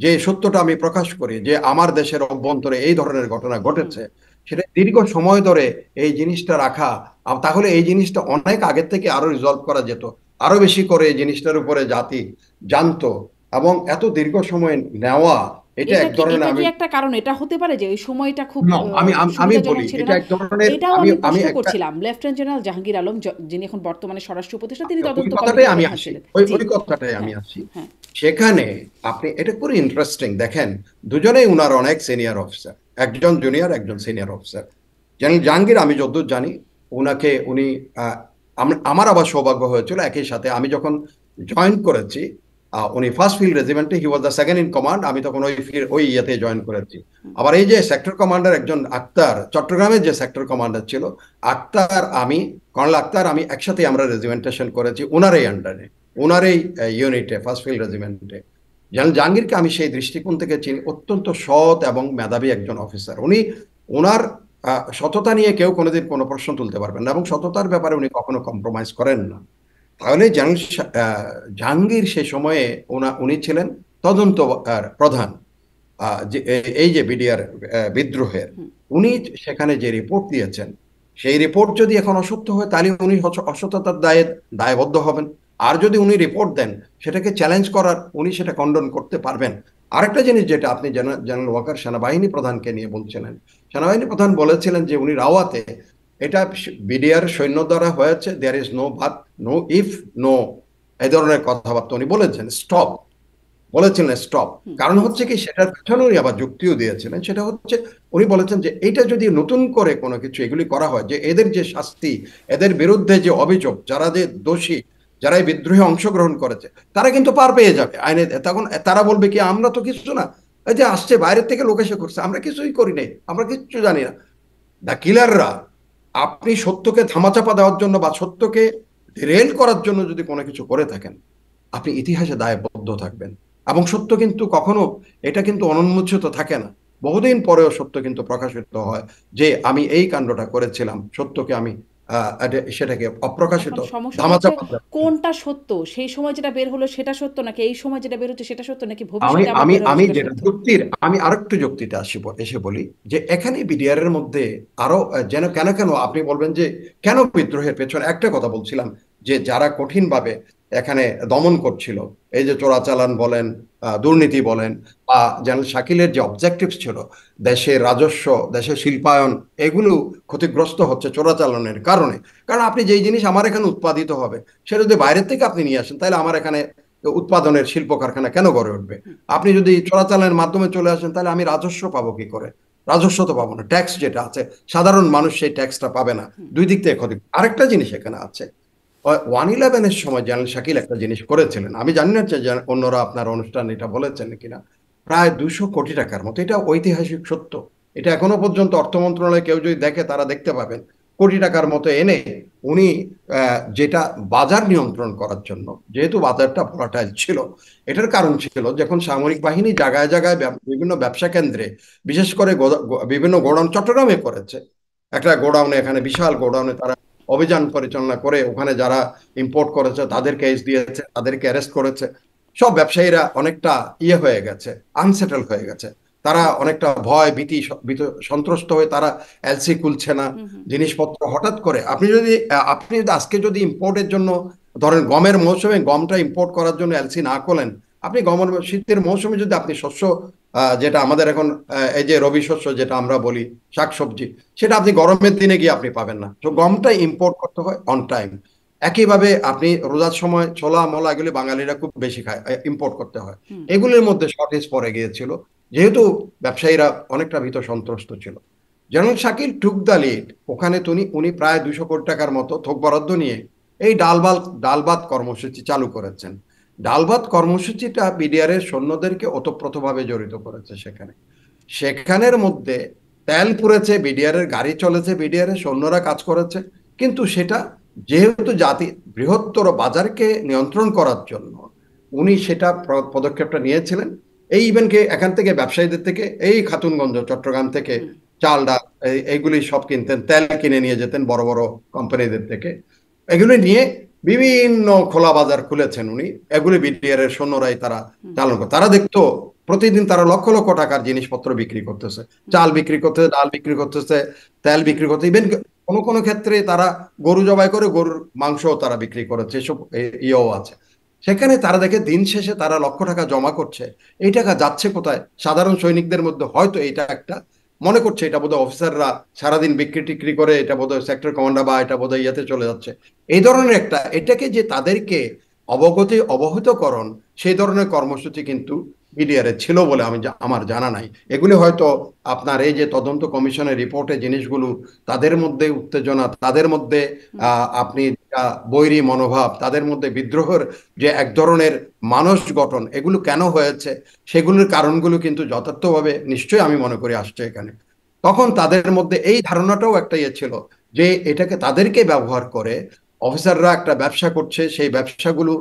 যে সত্যটা আমি প্রকাশ করি যে আমার দেশের অভ্যন্তরে এই ধরনের ঘটনা ঘটেছে। সেটা দীর্ঘ সময় ধরে এই জিনিসটা রাখা, তাহলে এই জিনিসটা অনেক আগের থেকে আরো রিজলভ করা যেত, আরো বেশি করে এই জিনিসটার উপরে জাতি জানতো। এবং এত দীর্ঘ সময় নেওয়া, এটা এক ধরনের, এটা কি আমি একটা কারণ এটা হতে পারে যে ওই সময়টা খুব আমি আমি আমি সুবিধাজনক বলি ছিল এটা না? এক ধরনের, এটাও আমি আমি আমি প্রশ্ন একটা, করছিলাম লেফটেন্যান্ট জেনারেল জাহাঙ্গীর আলম, যিনি এখন বর্তমানে স্বরাষ্ট্র উপদেষ্টা, তিনি ওই তদন্ত কথাটাই কমিটির আমি প্রধান আসি, ছিলেন। ওই জি, ওই কথাটাই আমি হ্যাঁ, আসি। হ্যাঁ, সেখানে আপনি এটা খুবই ইন্টারেস্টিং দেখেন, দুজনেই উনার অনেক সিনিয়র অফিসার, একজন জুনিয়র একজন সিনিয়র অফিসার। জেনারেল জাহাঙ্গীর আমি যতদূর জানি, উনি আহ, আমার আবার সৌভাগ্য হয়েছিল একই সাথে আমি যখন জয়েন করেছি, উনি ফার্স্ট ফিল্ড রেজিমেন্টে, he was the second in command, আমি তখন ওই ইয়েতে জয়েন করেছি। আবার এই যে সেক্টর কমান্ডার একজন আক্তার, চট্টগ্রামের যে সেক্টর কমান্ডার ছিল আক্তার, আমি কর্নেল আক্তার, আমি একসাথে আমরা রেজিমেন্টেশন করেছি ওনারই আন্ডারে, ওনারই ইউনিটে, ফার্স্ট ফিল্ড রেজিমেন্টে। জেনারেল জাহাঙ্গীরকে আমি সেই দৃষ্টিকোণ থেকে চিনি, অত্যন্ত সৎ এবং মেধাবী একজন অফিসার উনি। ওনার সততা নিয়ে কেউ কোনোদিন কোনো প্রশ্ন তুলতে পারবেন না, এবং সততার ব্যাপারে উনি কখনো কম্প্রোমাইজ করেন না। তাহলে জেনারেল জাহাঙ্গীর সে সময়ে উনি ছিলেন তদন্ত প্রধান, এই যে বিডিআর বিদ্রোহের। উনি সেখানে যে রিপোর্ট দিয়েছেন, সেই রিপোর্ট যদি এখন অসত্য হয় তাহলে উনি অসততার দায়বদ্ধ হবেন। আর যদি উনি রিপোর্ট দেন, সেটাকে চ্যালেঞ্জ করার, উনি সেটা খণ্ডন করতে পারবেন। আরেকটা জিনিস যেটা আপনি জেনারেল ওয়াকার সেনাবাহিনী প্রধানকে নিয়ে বলছিলেন, সেনাবাহিনী প্রধান বলেছিলেন যে উনি রাওয়াতে এটা বিডিআর সৈন্য দ্বারা হয়েছে, there is no but, no if, no, এই ধরনের কথাবার্তা উনি বলেছেন। স্টপ বলেছিলেন, স্টপ। কারণ হচ্ছে কি, সেটার পেছনে উনি আবার যুক্তিও দিয়েছিলেন, সেটা হচ্ছে উনি বলেছেন যে এটা যদি নতুন করে কোনো কিছু এগুলি করা হয়, যে এদের যে শাস্তি, এদের বিরুদ্ধে যে অভিযোগ, যারা যে দোষী, যারা এই বিদ্রোহে অংশগ্রহণ করেছে, তারা কিন্তু পার পেয়ে যাবে আইনে। তখন তারা বলবে কি, আমরা তো কিছু না, এই যে আসছে বাইরের থেকে লোক এসে করছে, আমরা কিছুই করি নাই, আমরা কিচ্ছু জানি না। দ্য কিলাররা, আপনি সত্যকে ধামাচাপা দেওয়ার জন্য বা সত্যকে রেল করার জন্য যদি কোনো কিছু করে থাকেন, আপনি ইতিহাসে দায়বদ্ধ থাকবেন। এবং সত্য কিন্তু কখনো, এটা কিন্তু অনুন্মোচিত থাকে না, বহুদিন পরেও সত্য কিন্তু প্রকাশিত হয়, যে আমি এই কাণ্ডটা করেছিলাম, সত্যকে আমি সেটাকে অপ্রকাশিত এখন সমস্যাটা হচ্ছে ধামাচাপা। কোনটা সত্য, সেই সময় যেটা বের হলো সেটা সত্য, নাকি এই সময় যেটা বের হচ্ছে সেটা সত্য, নাকি আমি ভবিষ্যতে আবার আমি বের হবে আমি সেটা যেটা সত্য? যুক্তির, আমি আরেকটু যুক্তিতে এসে বলি, যে এখানে বিডিআর এর মধ্যে আরো যেন কেন কেন আপনি বলবেন যে কেন বিদ্রোহের পেছনে, একটা কথা বলছিলাম, যে যারা কঠিনভাবে এখানে দমন করছিল, এই যে চোরাচালান বলেন, দুর্নীতি বলেন, বা জেনারেল শাকিলের যে অবজেক্টিভস ছিল, দেশের রাজস্ব, দেশের শিল্পায়ন, এগুলো ক্ষতিগ্রস্ত হচ্ছে চোরাচালানের কারণে। কারণ আপনি যেই জিনিস আমার এখানে উৎপাদিত হবে, সেটা যদি বাইরের থেকে আপনি নিয়ে আসেন, তাহলে আমার এখানে উৎপাদনের শিল্প কারখানা কেন গড়ে উঠবে? আপনি যদি চোরাচালানের মাধ্যমে চলে আসেন তাহলে আমি রাজস্ব পাবো কি করে? রাজস্ব তো পাবো না, ট্যাক্স যেটা আছে সাধারণ মানুষ সেই ট্যাক্সটা পাবে না। দুই দিক থেকে ক্ষতি। আরেকটা জিনিস এখানে আছে, 111-এর সময় জেনারেল শাকিল একটা জিনিস করেছিলেন, আমি জানি না যে অন্যরা আপনার অনুষ্ঠান এটা বলেছেন কিনা, প্রায় 200 কোটি টাকার মতো, এটা ঐতিহাসিক সত্য। এটা এখনো পর্যন্ত অর্থ মন্ত্রণালয়ে কেউ যদি দেখে তারা দেখতে পাবেন, কোটি টাকার মতো এনে উনি যেটা বাজার নিয়ন্ত্রণ করার জন্য, যেহেতু বাজারটা ভোলাটাইল ছিল, এটার কারণ ছিল যখন সামরিক বাহিনী জায়গায় জায়গায় বিভিন্ন ব্যবসা কেন্দ্রে, বিশেষ করে বিভিন্ন গোডাউন চট্টগ্রামে করেছে, একটা গোডাউনে, এখানে বিশাল গোডাউনে তারা অভিযান পরিচালনা করে ওখানে যারা ইম্পোর্ট করেছে তাদের কেস দিয়েছে, তাদেরকে অ্যারেস্ট করেছে। সব ব্যবসায়ীরা অনেকটা হয়ে গেছে, আনসেটেল হয়ে গেছে, তারা অনেকটা ভয় ভীতি সন্ত্রস্ত হয়ে তারা এলসি খুলছে না। জিনিসপত্র হঠাৎ করে আপনি যদি আজকে যদি ইম্পোর্টের জন্য ধরেন গমের মৌসুমে গমটা ইম্পোর্ট করার জন্য এলসি না করলেন, আপনি গমের শীতের মৌসুমে যদি আপনি শস্য যেটা আমাদের এখন এই যে রবি শস্য যেটা আমরা বলি শাকসবজি, সেটা আপনি গরমের দিনে গিয়ে আপনি পাবেন না। তো গমটা ইম্পোর্ট করতে হয় অন টাইম। একইভাবে আপনি রোজার সময় ছোলা মোলা এগুলি বাঙালিরা খুব বেশি খায়, ইম্পোর্ট করতে হয়। এগুলির মধ্যে শর্টেজ পড়ে গিয়েছিল, যেহেতু ব্যবসায়ীরা অনেকটা ভীত সন্ত্রস্ত ছিল। General Shakil took the lead. ওখানে উনি প্রায় 200 কোটি টাকার মতো থোক বরাদ্দ নিয়ে এই ডাল ভাত কর্মসূচি চালু করেছেন। ডাল ভাত কর্মসূচিটা বিডিআর এর সৈন্যদেরকে ওতপ্রোতভাবে জড়িত করেছে। সেখানের মধ্যে তেল পুড়েছে, বিডিআর এর গাড়ি চলেছে, বিডিআর এর সৈন্যরা কাজ করেছে, কিন্তু সেটা যেহেতু বৃহত্তর বাজারকে নিয়ন্ত্রণ করার জন্য উনি সেটা পদক্ষেপটা নিয়েছিলেন। এই ইভেন্টকে এখান থেকে ব্যবসায়ীদের থেকে, এই খাতুনগঞ্জ চট্টগ্রাম থেকে চাল ডাল এইগুলি সব কিনতেন, তেল কিনে নিয়ে যেতেন বড় বড় কোম্পানিদের থেকে। এগুলি নিয়ে বিভিন্ন খোলা বাজার খুলেছেন উনি, এগুলি বিডিআর এর সৈন্যরাই তারা চালন করে। তারা দেখতো প্রতিদিন তারা লক্ষ লক্ষ টাকার জিনিসপত্র বিক্রি করতেছে, চাল বিক্রি করতেছে, ডাল বিক্রি করতেছে, তেল বিক্রি করতে, ইভেন কোনো কোনো ক্ষেত্রে তারা গরু জবাই করে গরুর মাংসও তারা বিক্রি করেছে, এসব ইয়েও আছে। সেখানে তারা দেখে দিন শেষে তারা লক্ষ টাকা জমা করছে, এই টাকা যাচ্ছে কোথায়? সাধারণ সৈনিকদের মধ্যে হয়তো এটা একটা মনে করছে এটা বোধহয় অফিসাররা সারাদিন বিক্রি টিক্রি করে, এটা বোধহয় সেক্টর কমান্ডার বা এটা বোধহয় ইয়েতে চলে যাচ্ছে, এই ধরনের এটাকে যে তাদেরকে অবহিতকরণ, সেই ধরনের কর্মসূচি কিন্তু বিডিআর এর ছিল বলে আমার জানা নাই। এগুলি হয়তো আপনার এই যে তদন্ত কমিশনের রিপোর্টে জিনিসগুলো, তাদের মধ্যে উত্তেজনা, তাদের মধ্যে আপনি বৈরী মনোভাব, তাদের মধ্যে বিদ্রোহের যে এক ধরনের মানস গঠন, এগুলো কেন হয়েছে সেগুলোর কারণগুলো কিন্তু যথার্থভাবে নিশ্চয়ই আমি মনে করি আসছে এখানে। তখন তাদের মধ্যে এই ধারণাটাও একটা ছিল যে এটাকে তাদেরকে ব্যবহার করে অফিসাররা একটা ব্যবসা করছে, সেই ব্যবসাগুলো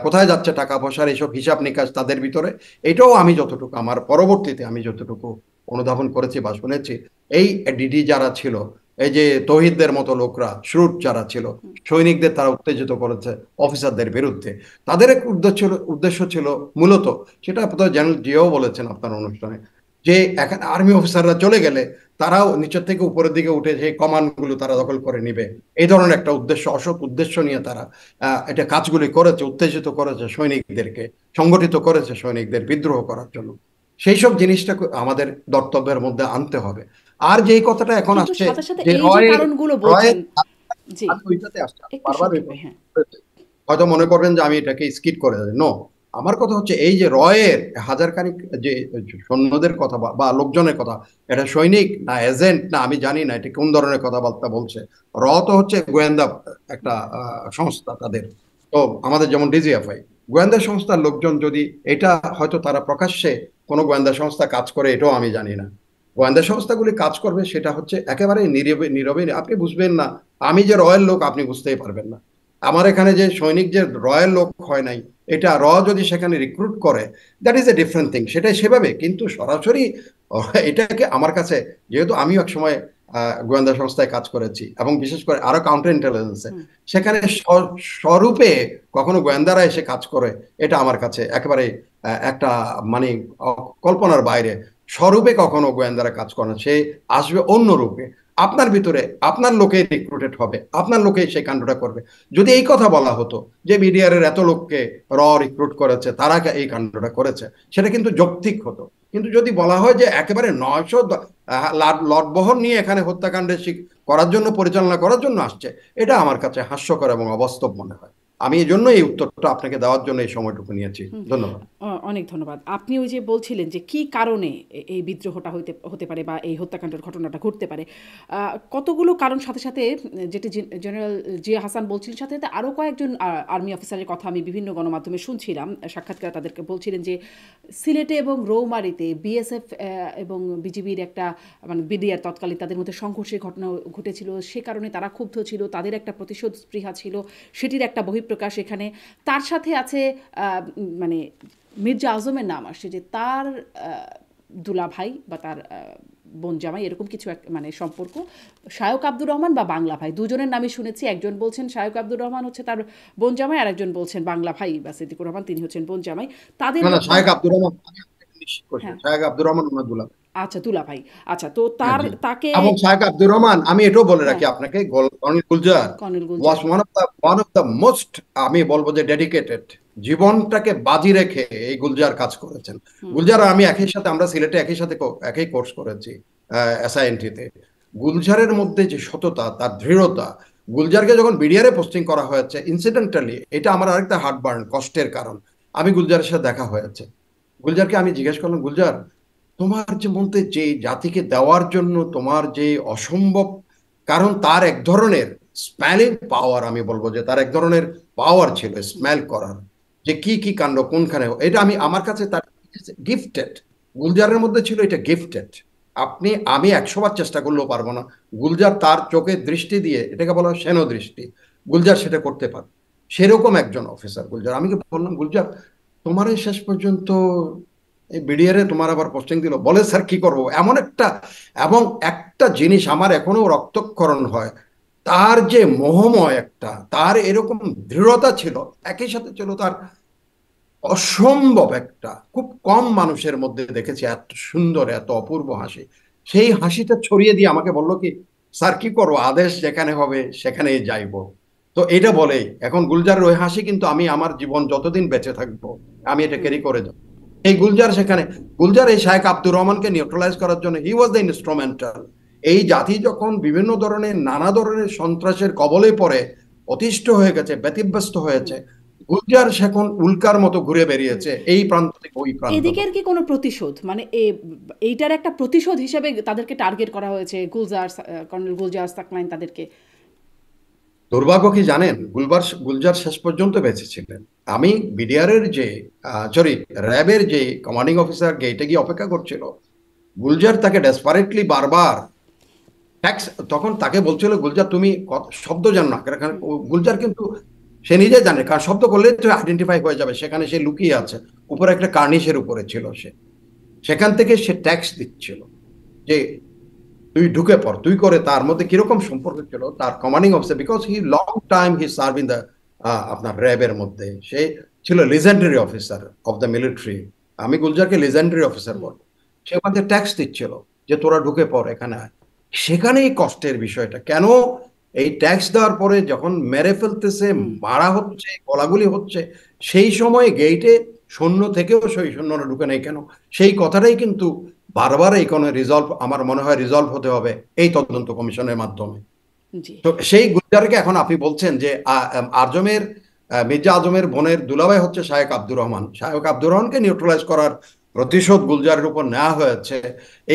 কোথায় যাচ্ছে টাকা পয়সার এইসব হিসাব নিকাশ তাদের ভিতরে। এটাও আমি যতটুকু আমার পরবর্তীতে আমি যতটুকু অনুধাবন করেছি বা শুনেছি, এই ডিডি যারা ছিল, এই যে তৌহিদদের মতো লোকরা, শ্রুট যারা ছিল, সৈনিকদের তারা উত্তেজিত করেছে অফিসারদের বিরুদ্ধে। তাদের এক উদ্দেশ্য ছিল মূলত, সেটা জেনারেল জিয়াও বলেছেন আপনার অনুষ্ঠানে, যে এখন আর্মি অফিসাররা চলে গেলে তারাও নিচের থেকে উপরের দিকে উঠে সেই কমান্ডগুলো তারা দখল করে নিবে, এই ধরনের একটা উদ্দেশ্য, অসৎ উদ্দেশ্য নিয়ে তারা এটা কাজগুলি করেছে, উত্তেজিত করেছে সৈনিকদেরকে, সংগঠিত করেছে সৈনিকদের বিদ্রোহ করার জন্য। সেই সব জিনিসটা আমাদের দর্তব্যের মধ্যে আনতে হবে। আর যেই কথাটা এখন আসছে যে হয়তো মনে করবেন যে আমি এটাকে স্কিপ করে যাই, নো, আমার কথা হচ্ছে এই যে রয়ের হাজারখানিক যে সৈন্যদের কথা বা লোকজনের কথা, এটা সৈনিক না এজেন্ট না আমি জানি না, এটা কোন ধরনের কথাবার্তা বলছে। তো হচ্ছে গোয়েন্দা একটা সংস্থা তাদের, তো আমাদের যেমন ডিজিএফআই গোয়েন্দা সংস্থার লোকজন, যদি এটা হয়তো তারা প্রকাশ্যে কোনো গোয়েন্দা সংস্থা কাজ করে এটাও আমি জানি না। গোয়েন্দা সংস্থাগুলি কাজ করবে সেটা হচ্ছে একেবারে নীরবে নীরবে, আপনি বুঝবেন না। আমি যে রয়ের লোক আপনি বুঝতেই পারবেন না। আমার এখানে যে সৈনিক যে রয়ের লোক হয় নাই, এটা যদি সেখানে রিক্রুট করে, that is a different thing, সেটাই সেভাবে। কিন্তু সরাসরি এটাকে আমার কাছে, যেহেতু আমিও এক সময় গোয়েন্দা সংস্থায় কাজ করেছি এবং বিশেষ করে আরো কাউন্টার ইন্টেলিজেন্সে, সেখানে স্বরূপে কখনো গোয়েন্দারা এসে কাজ করে, এটা আমার কাছে একেবারে একটা মানে কল্পনার বাইরে। স্বরূপে কখনো গোয়েন্দারা কাজ করে না, সে আসবে অন্য রূপে, আপনার ভিতরে আপনার লোকে রিক্রুটেড হবে, আপনার লোকে সেই কাণ্ডটা করবে। যদি এই কথা বলা হতো যে বিডিআর এর এত লোককে রিক্রুট করেছে, তারা এই কাণ্ডটা করেছে, সেটা কিন্তু যৌক্তিক হতো। কিন্তু যদি বলা হয় যে একেবারে 900 লটবহর নিয়ে এখানে হত্যাকাণ্ডে করার জন্য, পরিচালনা করার জন্য আসছে, এটা আমার কাছে হাস্যকর এবং অবাস্তব মনে হয়। আমি এই জন্য এই উত্তরটা আপনাকে দেওয়ার জন্য এই সময়টুকু নিয়েছি। ধন্যবাদ। অনেক ধন্যবাদ। আপনি ওই যে বলছিলেন যে কি কারণে এই বিদ্রোহটা হতে পারে বা এই হত্যাকাণ্ডের ঘটনাটা ঘটতে পারে, কতগুলো কারণ সাথে সাথে যেটি জেনারেল জিয়া হাসান বলছিলেন, সাথে সাথে আরও কয়েকজন আর্মি অফিসারের কথা আমি বিভিন্ন গণমাধ্যমে শুনছিলাম, সাক্ষাৎকার তাদেরকে বলছিলেন যে সিলেটে এবং রৌমারীতে বিএসএফ এবং বিজিবির একটা মানে বিডিআর তৎকালীন তাদের মধ্যে সংঘর্ষের ঘটনা ঘটেছিল, সে কারণে তারা ক্ষুব্ধ ছিল, তাদের একটা প্রতিশোধ স্পৃহা ছিল, সেটির একটা বহিঃপ্রকাশ এখানে। তার সাথে আছে মানে মির্জা আজমের নাম আসছে যে তার দুলাভাই বা তার বোন জামাই এরকম কিছু এক মানে সম্পর্ক, শায়ক আব্দুর রহমান বা বাংলা ভাই, দুজনের নামই শুনেছি। একজন বলছেন শায়ক আব্দুর রহমান হচ্ছে তার বোন জামাই, আর একজন বলছেন বাংলা ভাই বা সিদ্দিকুর রহমান তিনি হচ্ছেন বোন জামাই। তাদের না না, হত্যা, শায়েখ আব্দুর রহমান, আমি আপনাকে নিশ্চিত করছি, হ্যাঁ শায়েখ আব্দুর রহমান ওনার দুলাভাই। আচ্ছা দুলাভাই, আচ্ছা তো হ্যাঁ তার জি। তাকে এবং শায়েখ আব্দুর রহমান, আমি এটাও বলে হ্যাঁ রাখি আপনাকে, colonel Gulzar colonel was Gulzar. One of the most, আমি বলবো যে ডেডিকেটেড, জীবনটাকে বাজি রেখে এই গুলজার কাজ করেছেন। গুলজার আর আমি একই সাথে, আমরা সিলেটে একই সাথে একই কোর্স করেছি এসআইএনটিতে। গুলজারের মধ্যে যে সততা, তার দৃঢ়তা, গুলজারকে যখন বিডিআরে পোস্টিং করা হয়েছে ইনসিডেন্টালি, এটা আমার আরেকটা হার্ট বার্ন, কষ্টের কারণ। আমি গুলজারের সাথে দেখা হয়েছে, গুলজারকে আমি জিজ্ঞেস করলাম, গুলজার তোমার যে মধ্যে যে জাতিকে দেওয়ার জন্য তোমার যে অসম্ভব, কারণ তার এক ধরনের স্মেলিং পাওয়ার, আমি বলবো যে তার এক ধরনের পাওয়ার ছিল স্মেল করার, যে কি কি কাণ্ড কোনখানে, এটা আমি আমার কাছে তার গিফটেড, গুলজারের মধ্যে ছিল এটা গিফটেড। আমি 100 বার চেষ্টা করলেও পারবো না। গুলজার তার চোখের দৃষ্টি দিয়ে, এটাকে বলা হয় সেন দৃষ্টি, গুলজার সেটা করতে পারে। সেরকম একজন অফিসার গুলজার। আমি বললাম, গুলজার তোমার এই শেষ পর্যন্ত এই বিডিআর এ তোমার আবার পোস্টিং দিল, বলে স্যার কি করবো, এমন একটা, এবং একটা জিনিস আমার এখনো রক্তক্ষরণ হয়, তার যে মোহময় একটা, তার এরকম দৃঢ়তা ছিল, একই সাথে ছিল তার অসম্ভব একটা, খুব কম মানুষের মধ্যে দেখেছি এত সুন্দর এত অপূর্ব হাসি। সেই হাসিটা ছড়িয়ে দিয়ে আমাকে বললো কি, স্যার কি করবো, আদেশ যেখানে হবে সেখানেই যাইবো। তো এটা বলেই এখন গুলজারের ওই হাসি কিন্তু আমি আমার জীবন যতদিন বেঁচে থাকবো আমি এটা ক্যারি করে যাব। এই গুলজার সেখানে, গুলজার এই শায়েখ আব্দুর রহমানকে নিউট্রালাইজ করার জন্য হি ওয়াজ দ্য ইনস্ট্রুমেন্টাল। এই জাতি যখন বিভিন্ন ধরনের নানা ধরনের সন্ত্রাসের কবলে পড়ে অতিষ্ঠ হয়ে গেছে, ব্যতিব্যস্ত হয়েছে, গুলজার সেখন উল্কার মতো ঘুরে বেরিয়েছে এই প্রান্ত থেকে ওই প্রান্ত। এদিকের কি কোনো প্রতিশোধ মানে এইটার একটা প্রতিশোধ হিসেবে তাদেরকে টার্গেট করা হয়েছে, গুলজার কর্নেল গুলজার সাকলাইন তাদেরকে? দুর্ভাগ্য কি জানেন, গুলজার শেষ পর্যন্ত বেঁচে ছিলেন। আমি বিডিআর এর যে সরি র্যাবের যে কমান্ডিং অফিসার গেটে গিয়ে অপেক্ষা করছিল, গুলজার তাকে ডেসপারেটলি বারবার ট্যাক্স, তখন তাকে বলছিল, গুলজার তুমি শব্দ জানো না, কারণ গুলজার কিন্তু সে নিজে জানে, কারণ শব্দ করলে তো আইডেন্টিফাই হয়ে যাবে, সেখানে সে লুকিয়ে আছে, উপরে একটা কার্নিশের উপরে ছিল সে, সেখান থেকে সে ট্যাক্স দিচ্ছিল যে তুই ঢুকে পড়, তুই করে। তার মধ্যে কিরকম সম্পর্ক ছিল তার commanding officer, because he long time he serve in the আপনার র্যাবের মধ্যে, সে ছিল legendary officer of the military. আমি গুলজারকে লিজেন্ডারি অফিসার বলবো। সে ওখান থেকে ট্যাক্স দিচ্ছিল যে তোরা ঢুকে পড় এখানে আয়। সেখানেই কষ্টের বিষয়টা, কেন এই ট্যাক্স দেওয়ার পরে যখন মেরে ফেলতেছে, মারা হচ্ছে, গলাগুলি হচ্ছে, সেই সময় গেইটে সৈন্য থেকেও সেই সৈন্যরা ঢুকে নেই কেন, সেই কথাটাই কিন্তু বারবার এই কোনো রিজলভ, আমার মনে হয় রিজলভ হতে হবে এই তদন্ত কমিশনের মাধ্যমে। জি তো সেই গুলজারকে এখন আপনি বলছেন যে আজমের, মির্জা আজমের বোনের দুলাভাই হচ্ছে শায়েখ আব্দুর রহমান, শায়েখ আব্দুর রহমানকে নিউট্রালাইজ করার প্রতিশোধ গুলজারের উপর নেওয়া হয়েছে,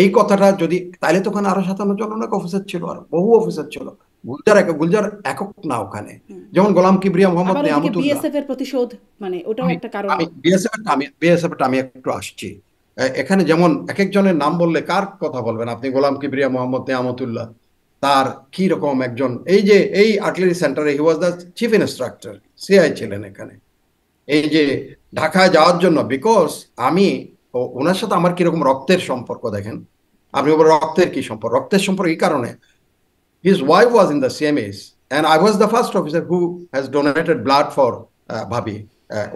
এই কথাটা যদি, তাইলে তো ওখানে আরো 57 জন অনেক অফিসার ছিল, আর বহু অফিসার ছিল। গুলজার একক না ওখানে, যেমন গোলাম কিবরিয়া মোহাম্মদ আবার ওইদিকে নিয়ামতুল্লাহ। বিএসএফ এর প্রতিশোধ মানে ওটাও আমি একটা কারণ। আমি বিএসএফ আমি একটু আসছি। এখানে যেমন এক একজনের নাম বললে কার কথা বলবেন আপনি, গোলাম কিবরিয়া মোহাম্মদ নিয়ামতুল্লাহ, তার কি রকম একজন, এই যে এই আর্টিলারি সেন্টারে he was the chief instructor, CI ছিলেন এখানে। এই যে ঢাকায় যাওয়ার জন্য, বিকজ আমি ওনার সাথে আমার কিরকম রক্তের সম্পর্ক দেখেন, আপনি বলেন রক্তের কি সম্পর্ক, রক্তের সম্পর্ক এই কারণে, his wife was in the same age and I was the first officer who has donated blood for ভাবি।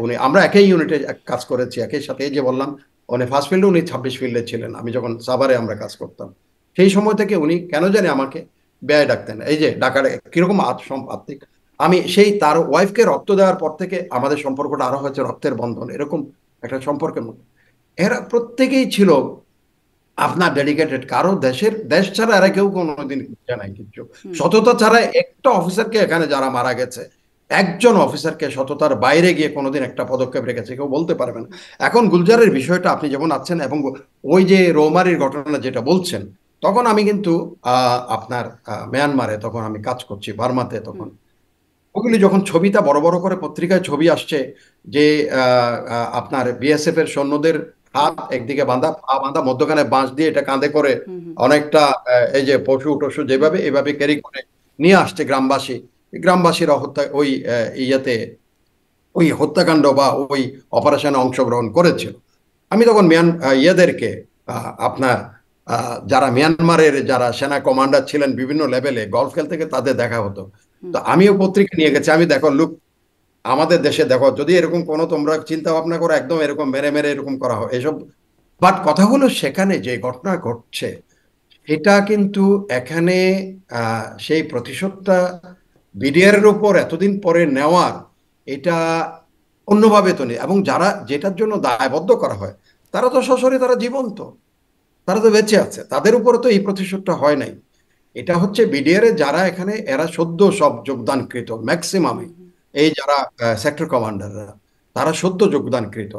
উনি, আমরা একই ইউনিটে কাজ করেছি, একই সাথে, এই যে বললাম উনি ফার্স্ট ফিল্ডে, উনি 26 ফিল্ডে ছিলেন, আমি যখন সাভারে আমরা কাজ করতাম, সেই সময় থেকে উনি কেন জানি আমাকে ব্যয় ডাকতেন, এই যে ডাকার কিরকম আত্মিক। আমি সেই তার ওয়াইফকে রক্ত দেওয়ার পর থেকে আমাদের সম্পর্কটা আরো হয়েছে রক্তের বন্ধন, এরকম একটা সম্পর্কের মধ্যে। এরা প্রত্যেকেই ছিল আপনার ডেডিকেটেড, কারো দেশ ছাড়া এরা কেউ কোনোদিন জানায় কিছু, সততা ছাড়া একটা অফিসারকে এখানে যারা মারা গেছে একজন অফিসারকে সততার বাইরে গিয়ে কোনোদিন একটা পদক্ষেপ রেখেছে কেউ বলতে পারবে না। এখন গুলজারের বিষয়টা আপনি যেমন আছেন এবং ওই যে রৌমারির ঘটনা যেটা বলছেন, তখন আমি কিন্তু আপনার মিয়ানমারে তখন আমি কাজ করছি, বার্মাতে তখন ওগুলি যখন ছবিটা বড় বড় করে পত্রিকায় ছবি আসছে যে আপনার বিএসএফ এর সৈন্যদের হাত একদিকে বাঁধা, পা বাঁধা, মধ্যখানে বাঁশ দিয়ে এটা কাঁধে করে অনেকটা এই যে পশু টশু যেভাবে এভাবে ক্যারি করে নিয়ে আসছে গ্রামবাসী, গ্রামবাসীরা হত্যা ওই ইয়েতে ওই হত্যাকাণ্ড বা ওই অপারেশনে অংশগ্রহণ করেছিল। আমি তখন ইয়েদেরকে আপনার যারা মিয়ানমারের যারা সেনা কমান্ডার ছিলেন বিভিন্ন লেভেলে গলফ খেলতে থেকে তাদের দেখা হতো। তো আমিও পত্রিকা নিয়ে গেছি, আমি দেখো লুক আমাদের দেশে দেখো যদি এরকম কোনো তোমরা চিন্তা ভাবনা করো একদম এরকম মেরে মেরে এরকম করা হয় এসব, বাট কথা হলো সেখানে যে ঘটনা ঘটছে এটা কিন্তু এখানে সেই প্রতিশোধটা বিডিআর এর উপর এতদিন পরে নেওয়ার এটা অন্যভাবে তো নেই, এবং যারা যেটার জন্য দায়বদ্ধ করা হয় তারা তো সশরীরে তারা জীবন্ত, তারা তো বেঁচে আছে, তাদের উপরে তো এই প্রতিশোধটা হয় নাই। এটা হচ্ছে বিডিআর এর যারা এখানে এরা সদ্য সব যোগদানকৃত ম্যাক্সিমামই এই যারা সেক্টর কমান্ডাররা তারা সদ্য যোগদানকৃত,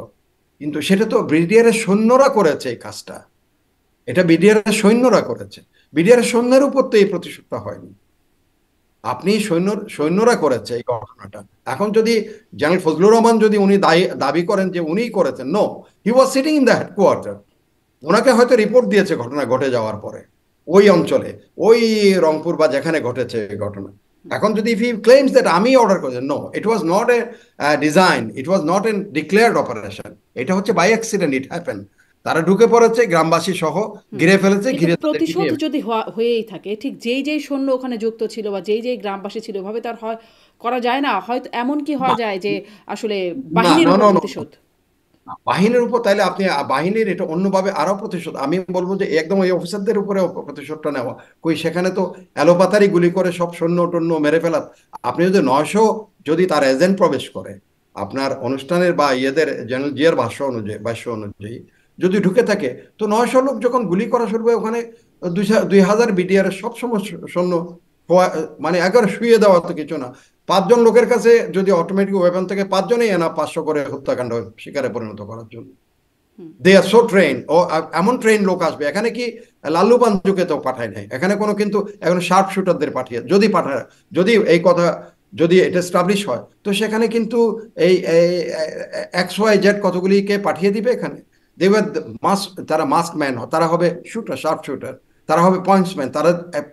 কিন্তু সেটা তো বিডিআর এর সৈন্যরা করেছে এই কাজটা, এটা বিডিআর এর সৈন্যরা করেছে, বিডিআর এর সৈন্যের উপর তো এই প্রতিশোধটা হয়নি। আপনি সৈন্যরা করেছে এই ঘটনাটা। এখন যদি জেনারেল ফজলুর রহমান যদি উনি দাবি করেন যে উনিই করেছেন, no, he was sitting in the headquarter, ওনাকে হয়তো রিপোর্ট দিয়েছে ঘটনা ঘটে যাওয়ার পরে ওই অঞ্চলে, ওই রংপুর বা যেখানে ঘটেছে এই ঘটনা। এখন যদি ইফ হি ক্লেইমস দ্যাট আমি অর্ডার করেছি, no, it was not a design, it was not a declared operation, এটা হচ্ছে বাই অ্যাক্সিডেন্ট, ইট হ্যাপেন, তারা ঢুকে পড়েছে গ্রামবাসী সহ ঘিরে ফেলেছে, কিন্তু ঘিরে প্রতিশোধ যদি হয়েই থাকে, ঠিক যেই যেই সৈন্য ওখানে যুক্ত ছিল বা যেই যেই গ্রামবাসী ছিল ওভাবে তার হয় করা যায় না, হয়তো এমন কি হয় যায় যে আসলে না বাহিনীর না উপর না প্রতিশোধ। বাহিনীর উপর, তাইলে আপনি বাহিনীর এটা অন্যভাবে আরো প্রতিশোধ, আমি বলবো যে একদম ওই অফিসারদের উপরে প্রতিশোধটা নেওয়া, কই সেখানে তো এলোপাতারি গুলি করে সব সৈন্য টন্য মেরে ফেলা। আপনি যদি 900 যদি তার এজেন্ট প্রবেশ করে আপনার অনুষ্ঠানের বা ইয়েদের জেনারেল জিয়ার ভাষ্য অনুযায়ী যদি ঢুকে থাকে, তো 900 লোক যখন গুলি করা শুরু হয় ওখানে 2000 বিডিআর সব সময় সৈন্য মানে একবারে শুয়ে দেওয়া তো কিছু না, 5 জন লোকের কাছে যদি অটোমেটিক ওয়েপন থেকে 5 জনেই এনা 500 করে হত্যাকাণ্ড শিকারে পরিণত করার জন্য। দে আর সো ট্রেন, ও এমন ট্রেন লোক আসবে এখানে, কি লাল্লু বাঞ্জুকে তো পাঠায় নাই এখানে কোনো, কিন্তু এখন শার্প শুটারদের পাঠিয়ে যদি পাঠায়, যদি এই কথা যদি এটা এস্টাবলিশ হয় তো সেখানে কিন্তু এই XYZ কতগুলিকে পাঠিয়ে দিবে এখানে, দেবে মাস্ক, তারা মাস্ক ম্যান, তারা হবে শুটার, শার্প শুটার, তারা হবে পয়েন্টসম্যান, তারা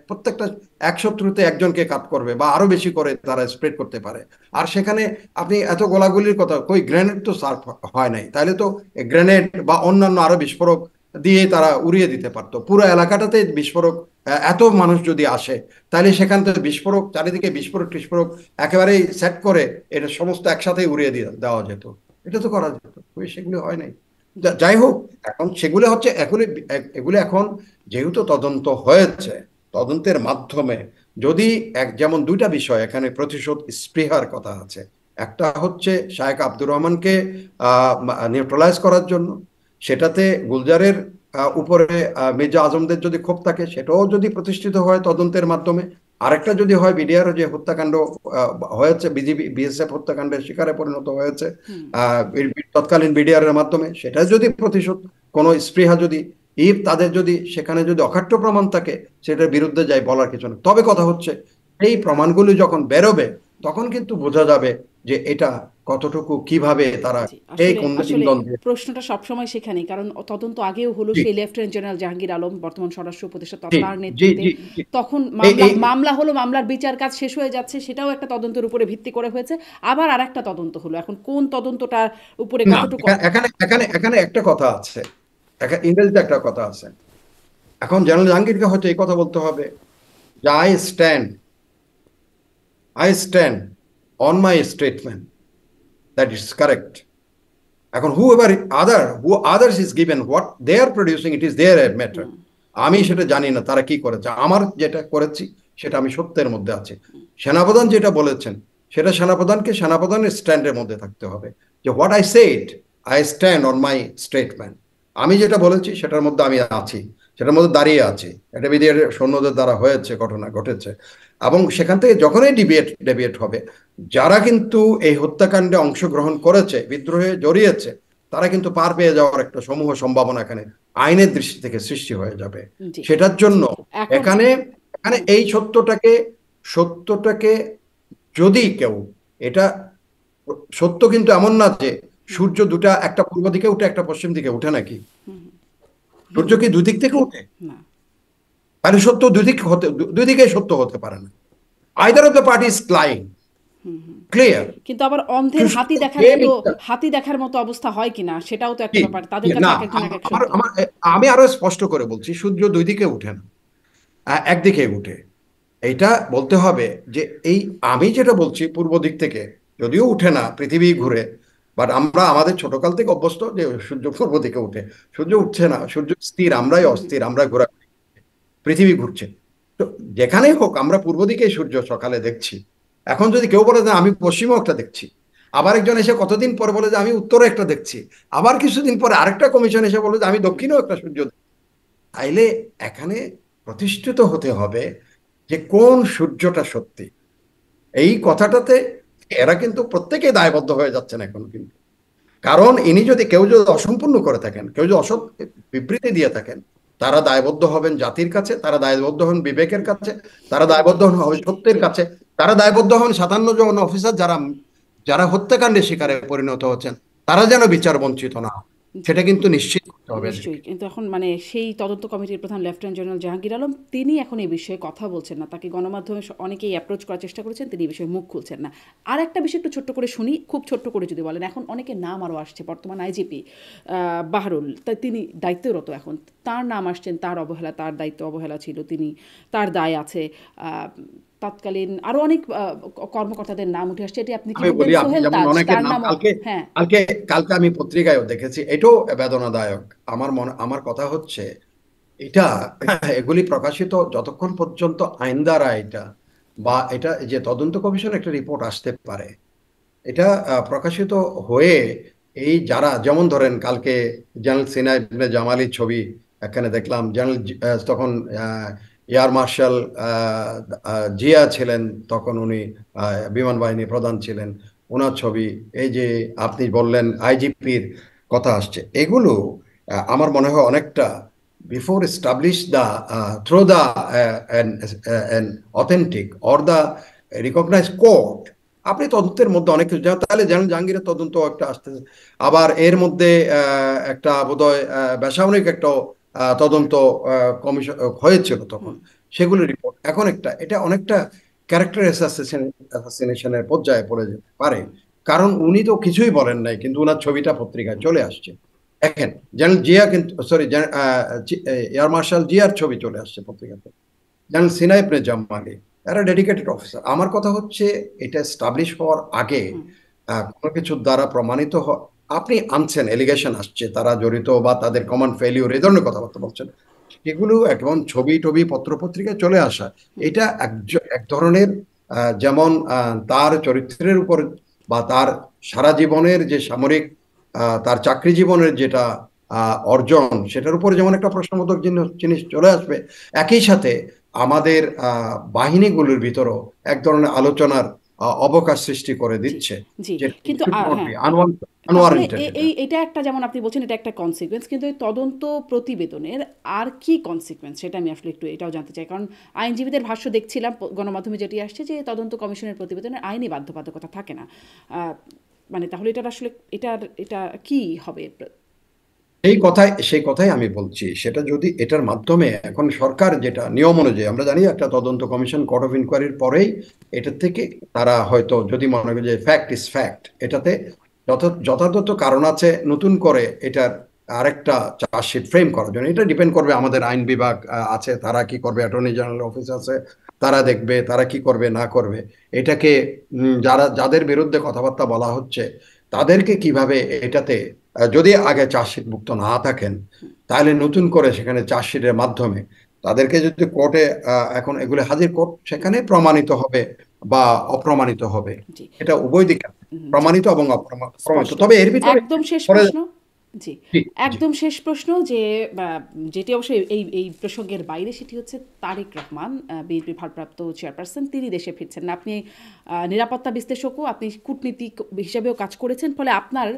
প্রত্যেকটা 1 শত্রুতে একজনকে কাট করবে বা আরো বেশি করে তারা স্প্রেড করতে পারে। আর সেখানে আপনি এত গোলাগুলির কথা, কই গ্রেনেড তো সার্ভ হয় নাই, তাহলে তো গ্রেনেড বা অন্যান্য আরো বিস্ফোরক দিয়ে তারা উড়িয়ে দিতে পারতো পুরো এলাকাটাতে বিস্ফোরক। এত মানুষ যদি আসে তাহলে সেখান থেকে বিস্ফোরক চারিদিকে বিস্ফোরক টিস্ফোরক একেবারেই সেট করে এটা সমস্ত একসাথে উড়িয়ে দেওয়া যেত, এটা তো করা যেত, সেগুলো হয় নাই। যাই হোক, এখন সেগুলো হচ্ছে এগুলো এখন যেহেতু তদন্ত হয়েছে, তদন্তের মাধ্যমে যদি যেমন 2টা বিষয় এখানে প্রতিশোধ স্পৃহার কথা আছে, একটা হচ্ছে শায়েখ আব্দুর রহমানকে নিউট্রালাইজ করার জন্য, সেটাতে গুলজারের উপরে মির্জা আজমদের যদি ক্ষোভ থাকে সেটাও যদি প্রতিষ্ঠিত হয় তদন্তের মাধ্যমে, আরেকটা যদি হয় বিডিআর যে হত্যাকাণ্ড হয়েছে, বিএসএফ হত্যাকাণ্ডের শিকারে পরিণত হয়েছে তৎকালীন বিডিআর এর মাধ্যমে, সেটা যদি প্রতিশোধ কোনো স্পৃহা যদি তাদের যদি সেখানে যদি অকাট্য প্রমাণ থাকে সেটার বিরুদ্ধে যায় বলার কিছু না। তবে কথা হচ্ছে এই প্রমাণগুলি যখন বেরোবে তখন কিন্তু বোঝা যাবে যে এটা কতটুকু কিভাবে তারা এই আসলে প্রশ্নটা সবসময় সেখানেই, কারণ তদন্ত আগেও হলো সেই লেফটেন্যান্ট জেনারেল জাহাঙ্গীর আলম বর্তমান স্বরাষ্ট্র উপদেষ্টা তার নেতৃত্বে, তখন মামলা হলো, মামলার বিচার কাজ শেষ হয়ে যাচ্ছে, সেটাও একটা তদন্তের উপরে ভিত্তি করে হয়েছে, আবার আরেকটা তদন্ত হলো, এখন কোন তদন্তটার উপরে কতটুকু। এখানে একটা কথা আছে, ইংরেজিতে একটা কথা আছে, এখন জেনারেল জাহাঙ্গীরকে হয়তো এই কথা বলতে হবে যে I stand on my statement that is correct. এখন who others is given what they are producing, it is their matter. আমি সেটা জানি না তারা কি করেছে, আমার যেটা করেছি সেটা আমি সত্যের মধ্যে আছি। সেনাপ্রধান যেটা বলেছেন সেটা সেনাপ্রধানের স্ট্যান্ডের মধ্যে থাকতে হবে, যে what I said I stand on my statement, আমি যেটা বলেছি সেটার মধ্যে আমি আছি, সেটার মধ্যে দাঁড়িয়ে আছি, এটা বিডিআর সৈন্যদের দ্বারা হয়েছে, ঘটনা ঘটেছে। এবং সেখান থেকে যখনই ডেভিয়েট হবে, যারা কিন্তু এই হত্যাকাণ্ডে অংশগ্রহণ করেছে, বিদ্রোহে জড়িয়েছে, তারা কিন্তু পার পেয়ে যাওয়ার একটা সমূহ সম্ভাবনা এখানে আইনের দৃষ্টি থেকে সৃষ্টি হয়ে যাবে। জি সেটার জন্য এখন এখানে এখানে এই সত্যটাকে যদি কেউ, এটা সত্য কিন্তু এমন না যে সূর্য দুটা, একটা পূর্ব দিকে উঠে একটা পশ্চিম দিকে উঠে নাকি? সূর্য কি দুই দিক থেকে উঠে? না, তাহলে সত্য দুই দিকে সত্য হতে পারে না। Either of the party is lying, clear. কিন্তু আবার অন্ধের হাতি দেখার মতো অবস্থা হয় কিনা সেটাও তো একটা ব্যাপার, তাদের কাছে না, এক একজন এক এক সত্য। আমি আরো স্পষ্ট করে বলছি, সূর্য দুই দিকে উঠে না, একদিকে উঠে। এইটা বলতে হবে যে এই আমি যেটা বলছি পূর্ব দিক থেকে যদিও উঠে না, পৃথিবী ঘুরে, বাট আমরা আমাদের ছোটকাল থেকে অভ্যস্ত যে সূর্য পূর্ব দিকে উঠে। সূর্য উঠছে না, সূর্য স্থির, আমরাই অস্থির, আমরা ঘোরা, পৃথিবী ঘুরছে। তো যেখানেই হোক আমরা পূর্ব দিকে সূর্য সকালে দেখছি। এখন যদি কেউ বলে যে আমি পশ্চিমে একটা দেখছি, আবার একজন এসে কতদিন পরে বলে যে আমি উত্তরে একটা দেখছি, আবার কিছুদিন পরে আরেকটা কমিশন এসে বলে যে আমি দক্ষিণেও একটা সূর্য দেখছি, তাইলে এখানে প্রতিষ্ঠিত হতে হবে যে কোন সূর্যটা সত্যি। এই কথাটাতে এরা কিন্তু প্রত্যেকে দায়বদ্ধ হয়ে যাচ্ছেন এখন কিন্তু। কারণ ইনি যদি কেউ যদি অসম্পূর্ণ করে থাকেন, কেউ যদি অসৎ বিবৃতি দিয়ে থাকেন, তারা দায়বদ্ধ হবেন জাতির কাছে, তারা দায়বদ্ধ হন বিবেকের কাছে, তারা দায়বদ্ধ হন সত্যের কাছে, তারা দায়বদ্ধ হন 57 জন অফিসার যারা যারা হত্যাকাণ্ডের শিকারে পরিণত হচ্ছেন, তারা যেন বিচার বঞ্চিত না হয়, সেটা কিন্তু নিশ্চিত করতে হবে। নিশ্চয়ই, কিন্তু এখন সেই তদন্ত কমিটির প্রধান লেফটেন্যান্ট জেনারেল জাহাঙ্গীর আলম তিনি এখন এই বিষয়ে কথা বলছেন না। তাকে গণমাধ্যমে অনেকেই অ্যাপ্রোচ করার চেষ্টা করেছেন, তিনি এই বিষয়ে মুখ খুলছেন না। আর একটা বিষয় একটু ছোট্ট করে শুনি, খুব ছোট্ট করে যদি বলেন। এখন অনেকে নাম আরও আসছে, বর্তমান আইজিপি বাহরুল, তাই তিনি দায়িত্বরত, এখন তার নাম আসছেন, তার অবহেলা, তার দায়িত্ব অবহেলা ছিল, তার দায় আছে। তৎকালীন আরো অনেক কর্মকর্তাদের নাম উঠে আসছে, এটি আপনি কি বলবেন? সোহেল তাজ, তার নাম, হ্যাঁ। কালকে আমি পত্রিকায়ও দেখেছি, এটাও বেদনাদায়ক। আমার কথা হচ্ছে এটা, এগুলি প্রকাশিত যতক্ষণ পর্যন্ত আইন দ্বারা এটা বা এটা যে তদন্ত কমিশন একটা রিপোর্ট আসতে পারে, এটা প্রকাশিত হয়ে এই যারা, যেমন ধরেন কালকে জেনারেল সিনা ইবনে জামালির ছবি এখানে দেখলাম, জেনারেল তখন এয়ার মার্শাল জিয়া ছিলেন, তখন উনি বিমান বাহিনী প্রধান ছিলেন, ওনার ছবি, এই যে আপনি বললেন আইজিপির কথা আসছে, এগুলো আমার মনে হয় অনেকটা before establish the through the an authentic or the recognized court, আপনি তদন্তের মধ্যে অনেক কিছু, তাহলে যেমন জাহাঙ্গীরের তদন্ত একটা আসতেছে, আবার এর মধ্যে একটা বোধহয় বেসামরিক একটা তদন্ত কমিশন হয়েছিল তখন, সেগুলো রিপোর্ট এখন এটা অনেকটা ক্যারেক্টার অ্যাসাসিনেশনের পর্যায়ে পড়ে যেতে পারে। কারণ উনি তো কিছুই বলেন নাই, কিন্তু ওনার ছবিটা পত্রিকায় চলে আসছে। দেখেন জেনারেল জিয়া কিন্তু, সরি, এয়ার মার্শাল জিয়ার ছবি চলে আসছে পত্রিকাতে, জেনারেল সিনা ইবনে জামালি, এরা ডেডিকেটেড অফিসার। আমার কথা হচ্ছে এটা এস্টাবলিশ হওয়ার আগে কোনো কিছুর দ্বারা প্রমাণিত আপনি আনছেন, এলিগেশন আসছে তারা জড়িত বা তাদের কমন ফেলিউর, এই ধরনের কথাবার্তা বলছেন, এগুলো এখন ছবি টবি পত্রপত্রিকায় চলে আসা, এটা এক ধরনের যেমন তার চরিত্রের উপর বা তার সারা জীবনের যে সামরিক তার চাকরি জীবনের যেটা অর্জন, সেটার উপরে যেমন একটা প্রশ্নবোধক জিনিস চলে আসবে, একই সাথে আমাদের বাহিনীগুলোর ভিতরও এক ধরনের আলোচনার অবকাশ সৃষ্টি করে দিচ্ছে। কিন্তু এটা একটা, যেমন আপনি বলছেন এটা একটা কনসিকুয়েন্স, কিন্তু এই তদন্ত প্রতিবেদনের আর কি কনসিকুয়েন্স সেটা আমি আসলে একটু এটাও জানতে চাই। কারণ আইনজীবীদের ভাষ্য দেখছিলাম গণমাধ্যমে, যেটি আসছে যে তদন্ত কমিশনের প্রতিবেদনের আইনি বাধ্যবাধকতা থাকে না। মানে তাহলে এটার আসলে এটা কি হবে? সেই কথাই আমি বলছি, সেটা যদি এটার মাধ্যমে এখন সরকার যেটা নিয়ম অনুযায়ী, আমরা জানি একটা তদন্ত কমিশন কোর্ট অফ ইনকোয়ারির পরেই এটার থেকে তারা হয়তো যদি মনে করে যে ফ্যাক্ট ইজ ফ্যাক্ট, এটাতে যথাযথ কারণ আছে নতুন করে এটার আরেকটা চার্জশিট ফ্রেম করার জন্য, এটা ডিপেন্ড করবে আমাদের আইন বিভাগ আছে, তারা কি করবে, অ্যাটর্নি জেনারেল অফিস আছে, তারা দেখবে তারা কি করবে না করবে, এটাকে যাদের বিরুদ্ধে কথাবার্তা বলা হচ্ছে তাদেরকে কিভাবে এটাতে, যদি আগে চার্জশিট মুক্ত না থাকেন, তাহলে নতুন করে সেখানে চার্জশিটের মাধ্যমে তাদেরকে যদি কোর্টে এখন এগুলো হাজির কোর্ট, সেখানে প্রমাণিত হবে বা অপ্রমাণিত হবে, এটা উভয় দিকে প্রমাণিত এবং অপ্রমাণিত। তবে এর ভিতরে একদম শেষ প্রশ্ন, জি, জি জি একদম শেষ প্রশ্ন যে যেটি অবশ্যই এই প্রসঙ্গের বাইরে, সেটি হচ্ছে তারেক রহমান, বিএনপি ভারপ্রাপ্ত চেয়ারপারসন, তিনি দেশে ফিরছেন না। আপনি নিরাপত্তা বিশ্লেষকও, আপনি কূটনীতিক হিসাবেও কাজ করেছেন, ফলে আপনার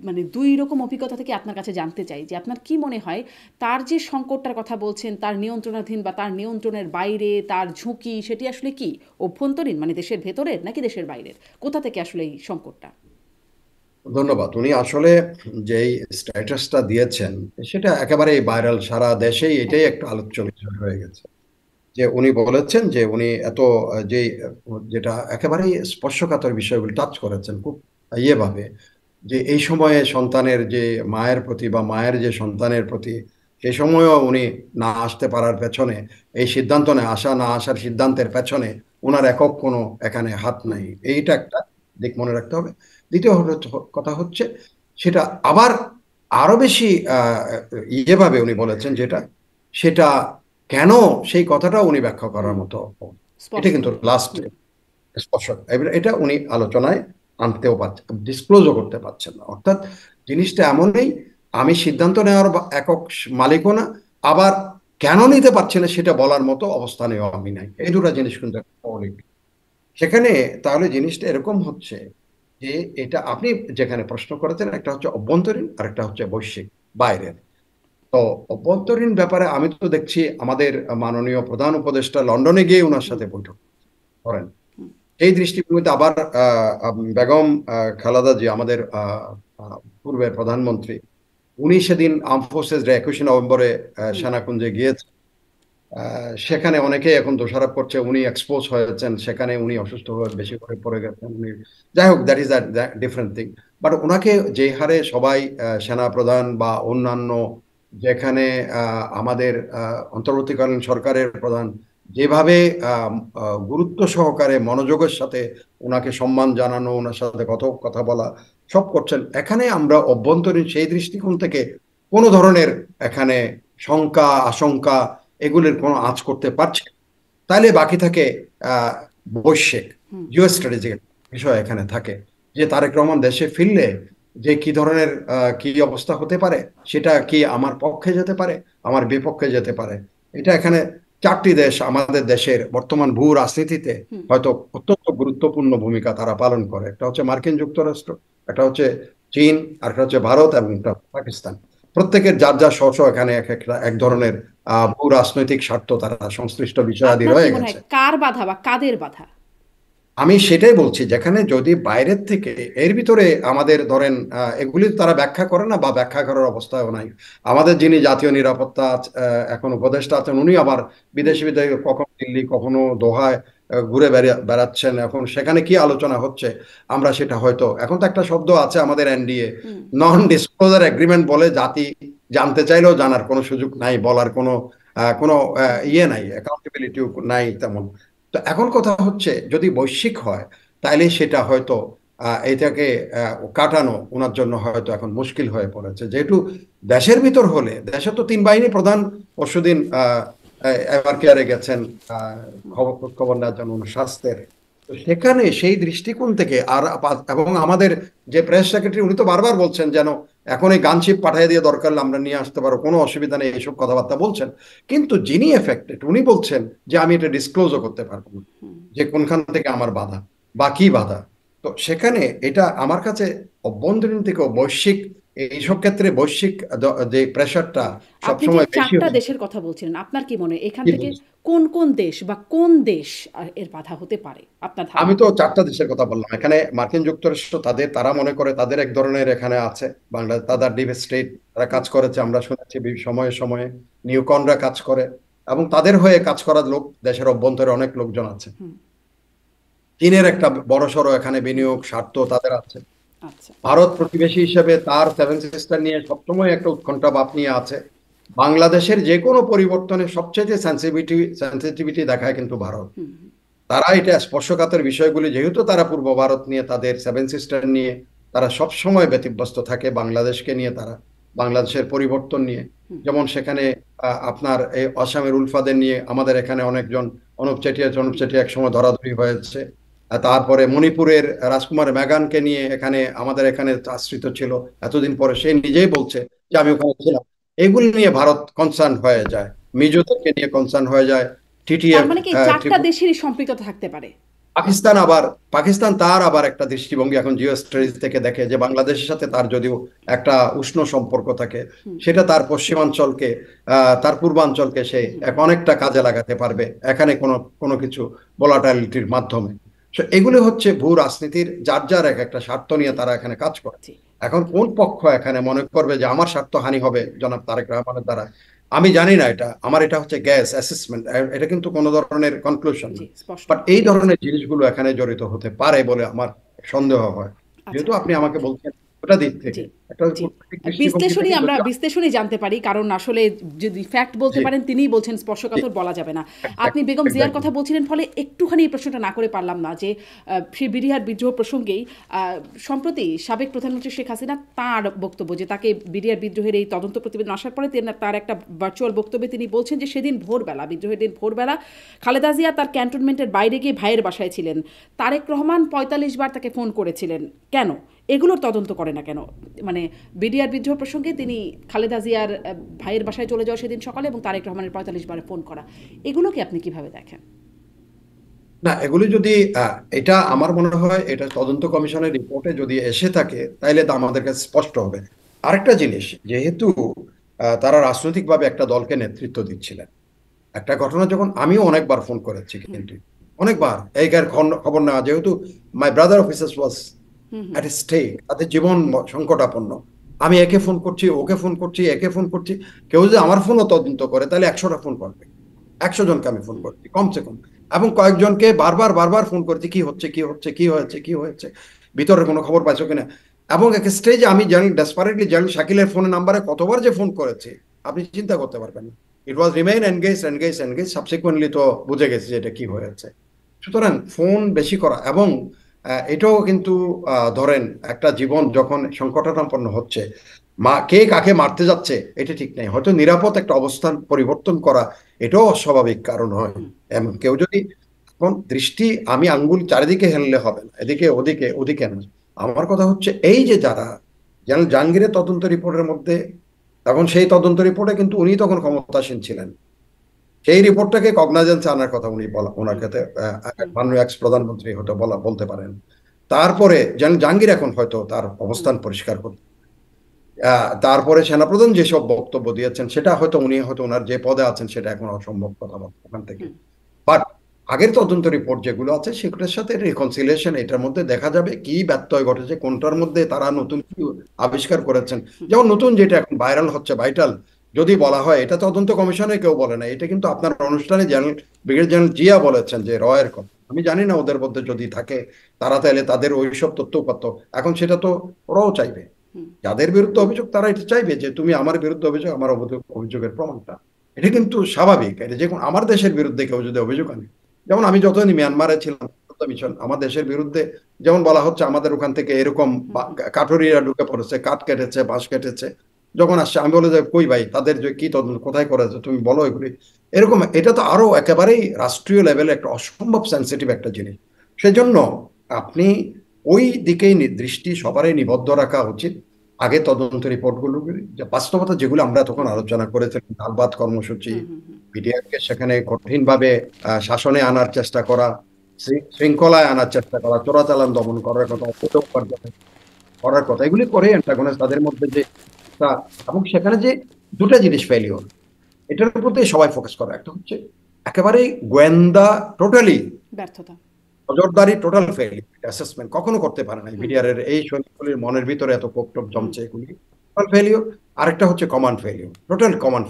মানে দুই রকম অভিজ্ঞতা থেকে আপনার কাছে জানতে চাই যে আপনার কি মনে হয় তার যে সংকটটার কথা বলছেন, তার নিয়ন্ত্রণাধীন বা তার নিয়ন্ত্রণের বাইরে তার ঝুঁকি, সেটি আসলে কি অভ্যন্তরীণ মানে দেশের ভেতরের নাকি দেশের বাইরের? কোথা থেকে আসলে এই সংকটটা? ধন্যবাদ। উনি আসলে যেই স্ট্যাটাসটা দিয়েছেন সেটা একেবারেই ভাইরাল, সারা দেশেই এটাই একদম। একটা আলোচ্য বিষয় হয়ে গেছে। যে উনি বলেছেন যে উনি এত যে যেটা একেবারেই স্পর্শকাতর বিষয়গুলো টাচ করেছেন খুব ভাবে, যে এই সময়ে সন্তানের যে মায়ের প্রতি বা মায়ের যে সন্তানের প্রতি, সেই সময়ও উনি না আসতে পারার পেছনে, এই সিদ্ধান্ত নেয় আসা না আসার সিদ্ধান্তের পেছনে ওনার একক কোনো এখানে হাত হুম। নাই, এইটা একটা দিক মনে রাখতে হবে। দ্বিতীয় কথা হচ্ছে সেটা আবার আরো বেশি ভাবে উনি বলেছেন যেটা, সেটা কেন, সেই কথাটা উনি ব্যাখ্যা করার হুম। মতো, এটা স্পষ্ট কিন্তু নেই। লাস্ট হুম। স্পর্শক, এবার এটা উনি আলোচনায় আনতেও পারছেন, ডিসক্লোজও করতে পারছেন না। অর্থাৎ জিনিসটা এমনই, আমি সিদ্ধান্ত নেওয়ার একক মালিকও না, আবার কেন নিতে পারছি না সেটা বলার মতো অবস্থানেও আমি নাই। এই দুটো জিনিস কিন্তু একটা মৌলিক। সেখানে তাহলে জিনিসটা এরকম হচ্ছে যে এটা আপনি যেখানে প্রশ্ন করেছেন, একটা হচ্ছে অভ্যন্তরীণ আর একটা হচ্ছে বৈশ্বিক, বাইরের। তো অভ্যন্তরীণ ব্যাপারে আমি তো দেখছি আমাদের মাননীয় প্রধান উপদেষ্টা লন্ডনে গিয়ে ওনার হুম। সাথে বৈঠক করেন। হুম। এই দৃষ্টিভঙ্গিতে আবার বেগম খালেদা জি, আমাদের পূর্বের প্রধানমন্ত্রী, উনি সেদিন আর্ম ফোর্সেস ডে 21শে নভেম্বরে হুম। সেনাকুঞ্জে গিয়েছেন। সেখানে অনেকেই এখন দোষারোপ করছে উনি এক্সপোজ হয়েছেন, সেখানে উনি অসুস্থ হয়ে বেশি করে পড়ে গেছেন উনি। যাই হোক, that is different thing. But ওনাকে যে হারে সবাই সেনা প্রধান বা অন্যান্য, যেখানে আমাদের অন্তর্বর্তীকালীন সরকারের প্রধান যেভাবে গুরুত্ব সহকারে মনোযোগের সাথে ওনাকে সম্মান জানানো, ওনার সাথে কথা বলা সব করছেন, এখানে আমরা অভ্যন্তরীণ সেই দৃষ্টিকোণ থেকে কোনো ধরনের এখানে শঙ্কা আশঙ্কা এগুলির কোনো আঁচ করতে পারছে না। তাহলে বাকি থাকে আহ বৈশ্বিক, হুম। জিও স্ট্র্যাটেজিক বিষয় এখানে থাকে, যে তারেক রহমান দেশে ফিরলে যে কি ধরনের কি অবস্থা হতে পারে, সেটা কি আমার পক্ষে যেতে পারে, আমার বিপক্ষে যেতে পারে। এটা এখানে চারটি দেশ আমাদের দেশের বর্তমান ভূ রাজনীতিতে হুম। হয়তো অত্যন্ত গুরুত্বপূর্ণ ভূমিকা তারা পালন করে। একটা হচ্ছে মার্কিন যুক্তরাষ্ট্র, একটা হচ্ছে চীন, আর একটা হচ্ছে ভারত, এবং একটা পাকিস্তান। প্রত্যেকের যার যার স্ব স্ব এখানে এক ধরনের ভূ রাজনৈতিক স্বার্থ তারা সংশ্লিষ্ট বিষয়াদি আপনার কি রয়ে মনে গেছে। হয় কার বাধা বা কাদের বাধা? আমি সেটাই বলছি, যেখানে যদি বাইরের থেকে এর ভিতরে আমাদের ধরেন এগুলি তো তারা ব্যাখ্যা করে না বা ব্যাখ্যা করার অবস্থাও নাই। আমাদের যিনি জাতীয় নিরাপত্তা এখন উপদেষ্টা আছেন, উনি আবার হুম। বিদেশে বিদেশে কখনো দিল্লি কখনো দোহায় ঘুরে বেড়াচ্ছেন। এখন সেখানে কি আলোচনা হচ্ছে আমরা সেটা হয়তো, এখন তো একটা শব্দ আছে আমাদের এনডিএ, হুম। নন ডিসক্লোজার এগ্রিমেন্ট বলে, জাতি জানতে চাইলেও জানার কোনো সুযোগ নাই, বলার কোনো ইয়ে নাই, অ্যাকাউন্টেবিলিটিও নাই তেমন। তো এখন কথা হচ্ছে যদি বৈশ্বিক হয়, তাইলে সেটা হয়তো এটাকে কাটানো ওনার জন্য হয়তো এখন মুশকিল হয়ে পড়েছে। যেহেতু দেশের ভিতর হলে, দেশে তো তিন বাহিনী প্রধান পরশুদিন এবার কেয়ারে গেছেন খবর খবর নেওয়ার জন্য স্বাস্থ্যের। তো সেখানে সেই দৃষ্টিকোণ থেকে আর এবং আমাদের যে প্রেস সেক্রেটারি, উনি তো বারবার বলছেন যেন এখন এই গানশিপ পাঠিয়ে দিয়ে দরকার হলে আমরা নিয়ে আসতে পারো, কোনো অসুবিধা নেই, এইসব কথাবার্তা বলছেন। কিন্তু যিনি এফেক্টেড উনি বলছেন যে আমি এটা ডিসক্লোজও করতে পারবো না, হুম। যে কোনখান থেকে আমার বাধা বা কি বাধা। তো সেখানে এটা আমার কাছে অভ্যন্তরীণ থেকে বৈশ্বিক, এইসব ক্ষেত্রে বৈশ্বিক যে প্রেশারটা হুম। আপনি যে সবসময় বেশি চারটা হচ্ছে। দেশের কথা বলছিলেন, আপনার কি মনে হয় এখান কি থেকে বলছি? কোন কোন দেশ বা কোন দেশ এর বাধা হতে পারে আপনার আমি ধারণা? তো চারটা দেশের কথা বললাম, এখানে মার্কিন যুক্তরাষ্ট্র, তারা মনে করে তাদের এক ধরনের এখানে আছে, তাদের ডিপ স্টেট, তারা হুম। কাজ করেছে আমরা শুনেছি সময়ে সময়ে, নিউকনরা কাজ করে, এবং তাদের হয়ে কাজ করার লোক দেশের অভ্যন্তরে অনেক লোকজন আছে। হুম। চীনের একটা বড়সড় এখানে হুম। বিনিয়োগ স্বার্থ তাদের আছে। আচ্ছা। ভারত প্রতিবেশী হিসেবে তার সেভেন সিস্টার নিয়ে সবসময় একটা উৎকণ্ঠা ভাব নিয়ে আছে। বাংলাদেশের যে কোনো পরিবর্তনে সবচেয়ে সেন্সিটিভিটি দেখায় কিন্তু ভারত। হুম। তারা এটা স্পর্শকাতর বিষয়গুলি, যেহেতু তারা পূর্ব ভারত নিয়ে, তাদের সেভেন সিস্টার নিয়ে তারা সব সময় ব্যতিব্যস্ত থাকে, বাংলাদেশকে নিয়ে তারা, বাংলাদেশের পরিবর্তন নিয়ে। হুম। যেমন সেখানে আপনার এই আসামের উলফাদের নিয়ে আমাদের এখানে অনেকজন, অনুপ চেটিয়া এক সময় ধরাধরি হয়েছে। তারপরে মণিপুরের রাজকুমার মেগানকে নিয়ে এখানে আমাদের এখানে আশ্রিত ছিল এতদিন পরে, সে নিজেই বলছে যে আমি ওখানে ছিলাম। এগুলি নিয়ে ভারত কনসার্ন হয়ে যায়, মিজোদেরকে নিয়ে কনসার্ন হয়ে যায়, তার টিটিএফ মানে কি চারটা দেশেরই সম্পৃক্ততা থাকতে পারে? পাকিস্তান তার আবার একটা দৃষ্টিভঙ্গি এখন জিও স্টাডিজ থেকে দেখে যে বাংলাদেশের সাথে তার যদিও একটা উষ্ণ সম্পর্ক থাকে, সেটা তার পশ্চিমাঞ্চলকে তার পূর্বাঞ্চলকে সে অনেকটা কাজে লাগাতে পারবে এখানে কোনো কোনো কিছু ভোলাটাইলিটির মাধ্যমে। এগুলি হচ্ছে ভূ রাজনীতির যার যার এক একটা স্বার্থ নিয়ে তারা এখানে কাজ করে। এখন কোন পক্ষ এখানে মনে করবে যে আমার স্বার্থ হানি হবে জনাব তারেক রহমানের দ্বারা, আমি জানি না। এটা হচ্ছে গ্যাস অ্যাসেসমেন্ট, এটা কিন্তু কোনো ধরনের কনক্লুশন না। বাট এই ধরনের জিনিসগুলো এখানে জড়িত হতে পারে বলে আমার সন্দেহ হয়, যেহেতু আপনি আমাকে বলছেন ওটা দিক থেকে একটা বিশ্লেষণী, আমরা বিশ্লেষণী জানতে পারি, কারণ আসলে যদি ফ্যাক্ট বলতে পারেন তিনিই বলছেন, স্পর্শকাতর বলা যাবে না। আপনি বেগম জিয়ার কথা বলছিলেন, ফলে একটুখানি এই প্রশ্নটা না করে পারলাম না যে সেই বিডিআর বিদ্রোহ প্রসঙ্গেই সম্প্রতি সাবেক প্রধানমন্ত্রী শেখ হাসিনা তার বক্তব্য যে তাকে বিডিআর বিদ্রোহের এই তদন্ত প্রতিবেদন আসার পরে তার একটা ভার্চুয়াল বক্তব্যে তিনি বলছেন যে সেদিন ভোরবেলা, বিদ্রোহের দিন ভোরবেলা খালেদা জিয়া তার ক্যান্টনমেন্টের বাইরে গিয়ে ভাইয়ের বাসায় ছিলেন। তারেক রহমান ৪৫ বার তাকে ফোন করেছিলেন। কেন এগুলোর তদন্ত করে না কেন? মানে বিডিআর বিদ্রোহ প্রসঙ্গে তিনি খালেদা জিয়ার ভাইয়ের বাসায় চলে যাওয়া সেদিন সকালে এবং তারেক রহমানের ৪৫ বারে ফোন করা, এগুলোকে আপনি কিভাবে দেখেন? না, এগুলি যদি এটা আমার মনে হয় এটা তদন্ত কমিশনের রিপোর্টে যদি এসে থাকে তাইলে তা আমাদের কাছে স্পষ্ট হবে। আরেকটা জিনিস, যেহেতু তারা রাজনৈতিকভাবে একটা দলকে নেতৃত্ব দিচ্ছিলেন, একটা ঘটনা যখন আমিও অনেকবার ফোন করেছি, কিন্তু অনেকবার এইকার খবর নেওয়া, যেহেতু my brother officers was at stake, তাদের জীবন সংকটাপন্ন। আমি একে ফোন করছি, ওকে ফোন করছি, একে ফোন করছি। কেউ যদি আমার ফোনও তদন্ত করে তাহলে 100টা ফোন করবে, 100 জনকে আমি ফোন করছি কমসে কম, এবং কয়েকজনকে বারবার বারবার ফোন করছি, কি হচ্ছে কি হচ্ছে কি হয়েছে কি হয়েছে, ভিতরে কোনো খবর পাইছো কিনা। এবং এক স্টেজে আমি জানি ডেসপারেটলি জানি শাকিলের ফোন নাম্বারে কতবার যে ফোন করেছি আপনি চিন্তা করতে পারবেন না। It was remain engage engage engage, subsequently তো বুঝে গেছি যে এটা কি হয়েছে। সুতরাং ফোন বেশি করা, এবং এটাও কিন্তু ধরেন একটা জীবন যখন সংকটাপন্ন হচ্ছে, কে কাকে মারতে যাচ্ছে এটা ঠিক নেই, হয়তো নিরাপদ একটা অবস্থান পরিবর্তন করা এটাও অস্বাভাবিক কারণ হয়। কেউ যদি এখন দৃষ্টি, আমি আঙ্গুল চারিদিকে হেললে হবে না, এদিকে ওদিকে ওদিকে না। আমার কথা হচ্ছে এই যে যারা জাহাঙ্গীরের তদন্ত রিপোর্টের মধ্যে, তখন সেই তদন্ত রিপোর্টে কিন্তু উনি তখন ক্ষমতাসীন ছিলেন, সেই রিপোর্টটাকে কগনাইজেন্সে আনার কথা উনি ওনার কাছে মাননীয় এক্স প্রধানমন্ত্রী হয়তো বলতে পারেন। তারপরে জাহাঙ্গীর এখন হয়তো তার অবস্থান পরিষ্কার করতে, তারপরে সেনাপ্রধান যেসব বক্তব্য দিয়েছেন সেটা হয়তো উনি হয়তো ওনার যে পদে আছেন সেটা এখন অসম্ভব কথা ওখান থেকে। বাট আগের তদন্ত রিপোর্ট যেগুলো আছে সেগুলোর সাথে রিকনসিলিয়েশন, এটার মধ্যে দেখা যাবে কি ব্যত্যয় ঘটেছে, কোনটার মধ্যে তারা নতুন কি আবিষ্কার করেছেন। যেমন নতুন যেটা এখন ভাইরাল হচ্ছে ভাইটাল, যদি বলা হয় এটা তদন্ত কমিশনে কেউ বলে না, এটা কিন্তু আপনার অনুষ্ঠানে ব্রিগেডিয়ার জেনারেল জিয়া বলেছেন যে রয়ের কথা। আমি জানি না ওদের মধ্যে যদি থাকে তারা তাহলে তাদের ওইসব তথ্য উপাত্ত, এখন সেটা তো ওরাও চাইবে, যাদের বিরুদ্ধে অভিযোগ তারা এটা চাইবে যে তুমি আমার বিরুদ্ধে অভিযোগ, আমার অভিযোগের প্রমাণটা। এটা কিন্তু স্বাভাবিক। এটা যে আমার দেশের বিরুদ্ধে কেউ যদি অভিযোগ আনে, যেমন আমি যতদিন মিয়ানমারে ছিলাম মিশন, আমার দেশের বিরুদ্ধে যেমন বলা হচ্ছে আমাদের ওখান থেকে এরকম কাঠুরিয়া ঢুকে পড়েছে, কাঠ কেটেছে, বাঁশ কেটেছে, যখন আসছে আমি বলে যে কই ভাই তাদের যে কি তদন্ত কোথায় করেছে তুমি বলো এগুলি, এরকম। এটা তো আরো একেবারেই রাষ্ট্রীয় লেভেলে একটা অসম্ভব সেন্সিটিভ একটা জিনিস। সেজন্য আপনি ওই দিকেই দৃষ্টি সবারই নিবদ্ধ রাখা উচিত। আগে তদন্ত রিপোর্টগুলো, বাস্তবতা যেগুলো আমরা তখন আলোচনা করেছিলাম, ডাল ভাত কর্মসূচি, বিডিআরকে সেখানে কঠিনভাবে শাসনে আনার চেষ্টা করা, শৃঙ্খলায় আনার চেষ্টা করা, চোরাচালান দমন করার কথা, করার কথা, এগুলি করে অ্যান্টাগনিস্ট তাদের মধ্যে যে, এবং সেখানে যে দুটা জিনিস ফেলিওর, এটার প্রতি সবাই ফোকাস করা। একটা হচ্ছে একেবারে গোয়েন্দা টোটালি ব্যর্থতা, নজরদারি টোটাল ফেল অ্যাসেসমেন্ট কখনো করতে পারে না বিডিআর এর। এই সৈনিকগুলির মনের ভিতরে এত কোপটোপ জমছে, এগুলি টোটাল ফেলিওর। আরেকটা হচ্ছে command failure, total command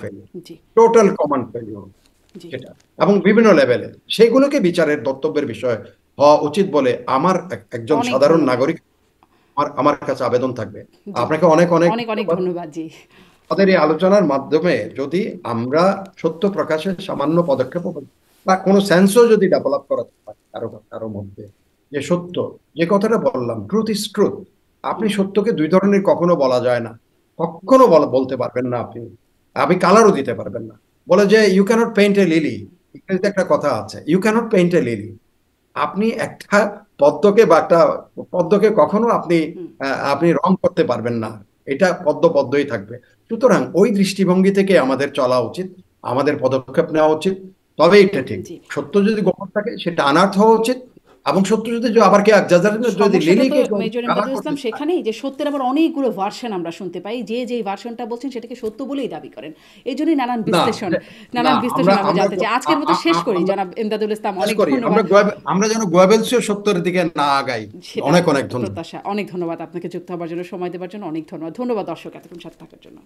failure সেটা, এবং বিভিন্ন লেভেলে সেগুলোকে বিচারের দর্তব্যের বিষয় হওয়া উচিত বলে আমার একজন সাধারণ নাগরিক আমার কাছে আবেদন থাকবে। আপনাকে অনেক অনেক অনেক ধন্যবাদ। জি, আমাদের এই আলোচনার মাধ্যমে যদি আমরা সত্য প্রকাশের সামান্য পদক্ষেপ বা কোনো সেন্সও যদি ডেভেলপ করাতে পারি কারো মধ্যে, যে সত্য যে কথাটা বললাম, ট্রুথ ইজ ট্রুথ। আপনি সত্যকে দুই ধরনের কখনো বলা যায় না, কখনো বলতে পারবেন না, আপনি কালারও দিতে পারবেন না। বলে যে you can't paint a lily, একটা কথা আছে, you can't paint a lily. আপনি একটা পদ্মকে বা একটা পদ্মকে কখনো আপনি রং করতে পারবেন না, এটা পদ্ম পদ্মই থাকবে। সুতরাং ওই দৃষ্টিভঙ্গি থেকে আমাদের চলা উচিত, আমাদের পদক্ষেপ নেওয়া উচিত, তবে এটা ঠিক। জি। সত্য যদি গোপন থাকে সেটা আনার্থ হওয়া উচিত, এবং সত্য যদি আবার কে যদি সমস্যাটা তো লিলিকে কেউ মেজর কাভার এমদাদুল করতে ইসলাম চায়। সেখানেই যে সত্যের আবার অনেকগুলো ভার্সন আমরা শুনতে পাই, যে যেই ভার্সনটা বলছেন সেটাকে সত্য বলেই দাবি করেন। এই জন্যই নানান না বিশ্লেষণ, না আমরা আমরা আমরা জানতে চাই। আজকের মতো শেষ করি, আমরা জনাব এমদাদুল ইসলাম, শেষ অনেক করি, ধন্যবাদ। আমরা যেন গোয়েবেলসীয় সত্যের দিকে না আগাই। সেটা অনেক অনেক ধন্যবাদ। প্রত্যাশা। অনেক ধন্যবাদ আপনাকে যুক্ত হবার জন্য, সময় দেওয়ার জন্য অনেক ধন্যবাদ। ধন্যবাদ দর্শক এতক্ষণ সাথে থাকার জন্য।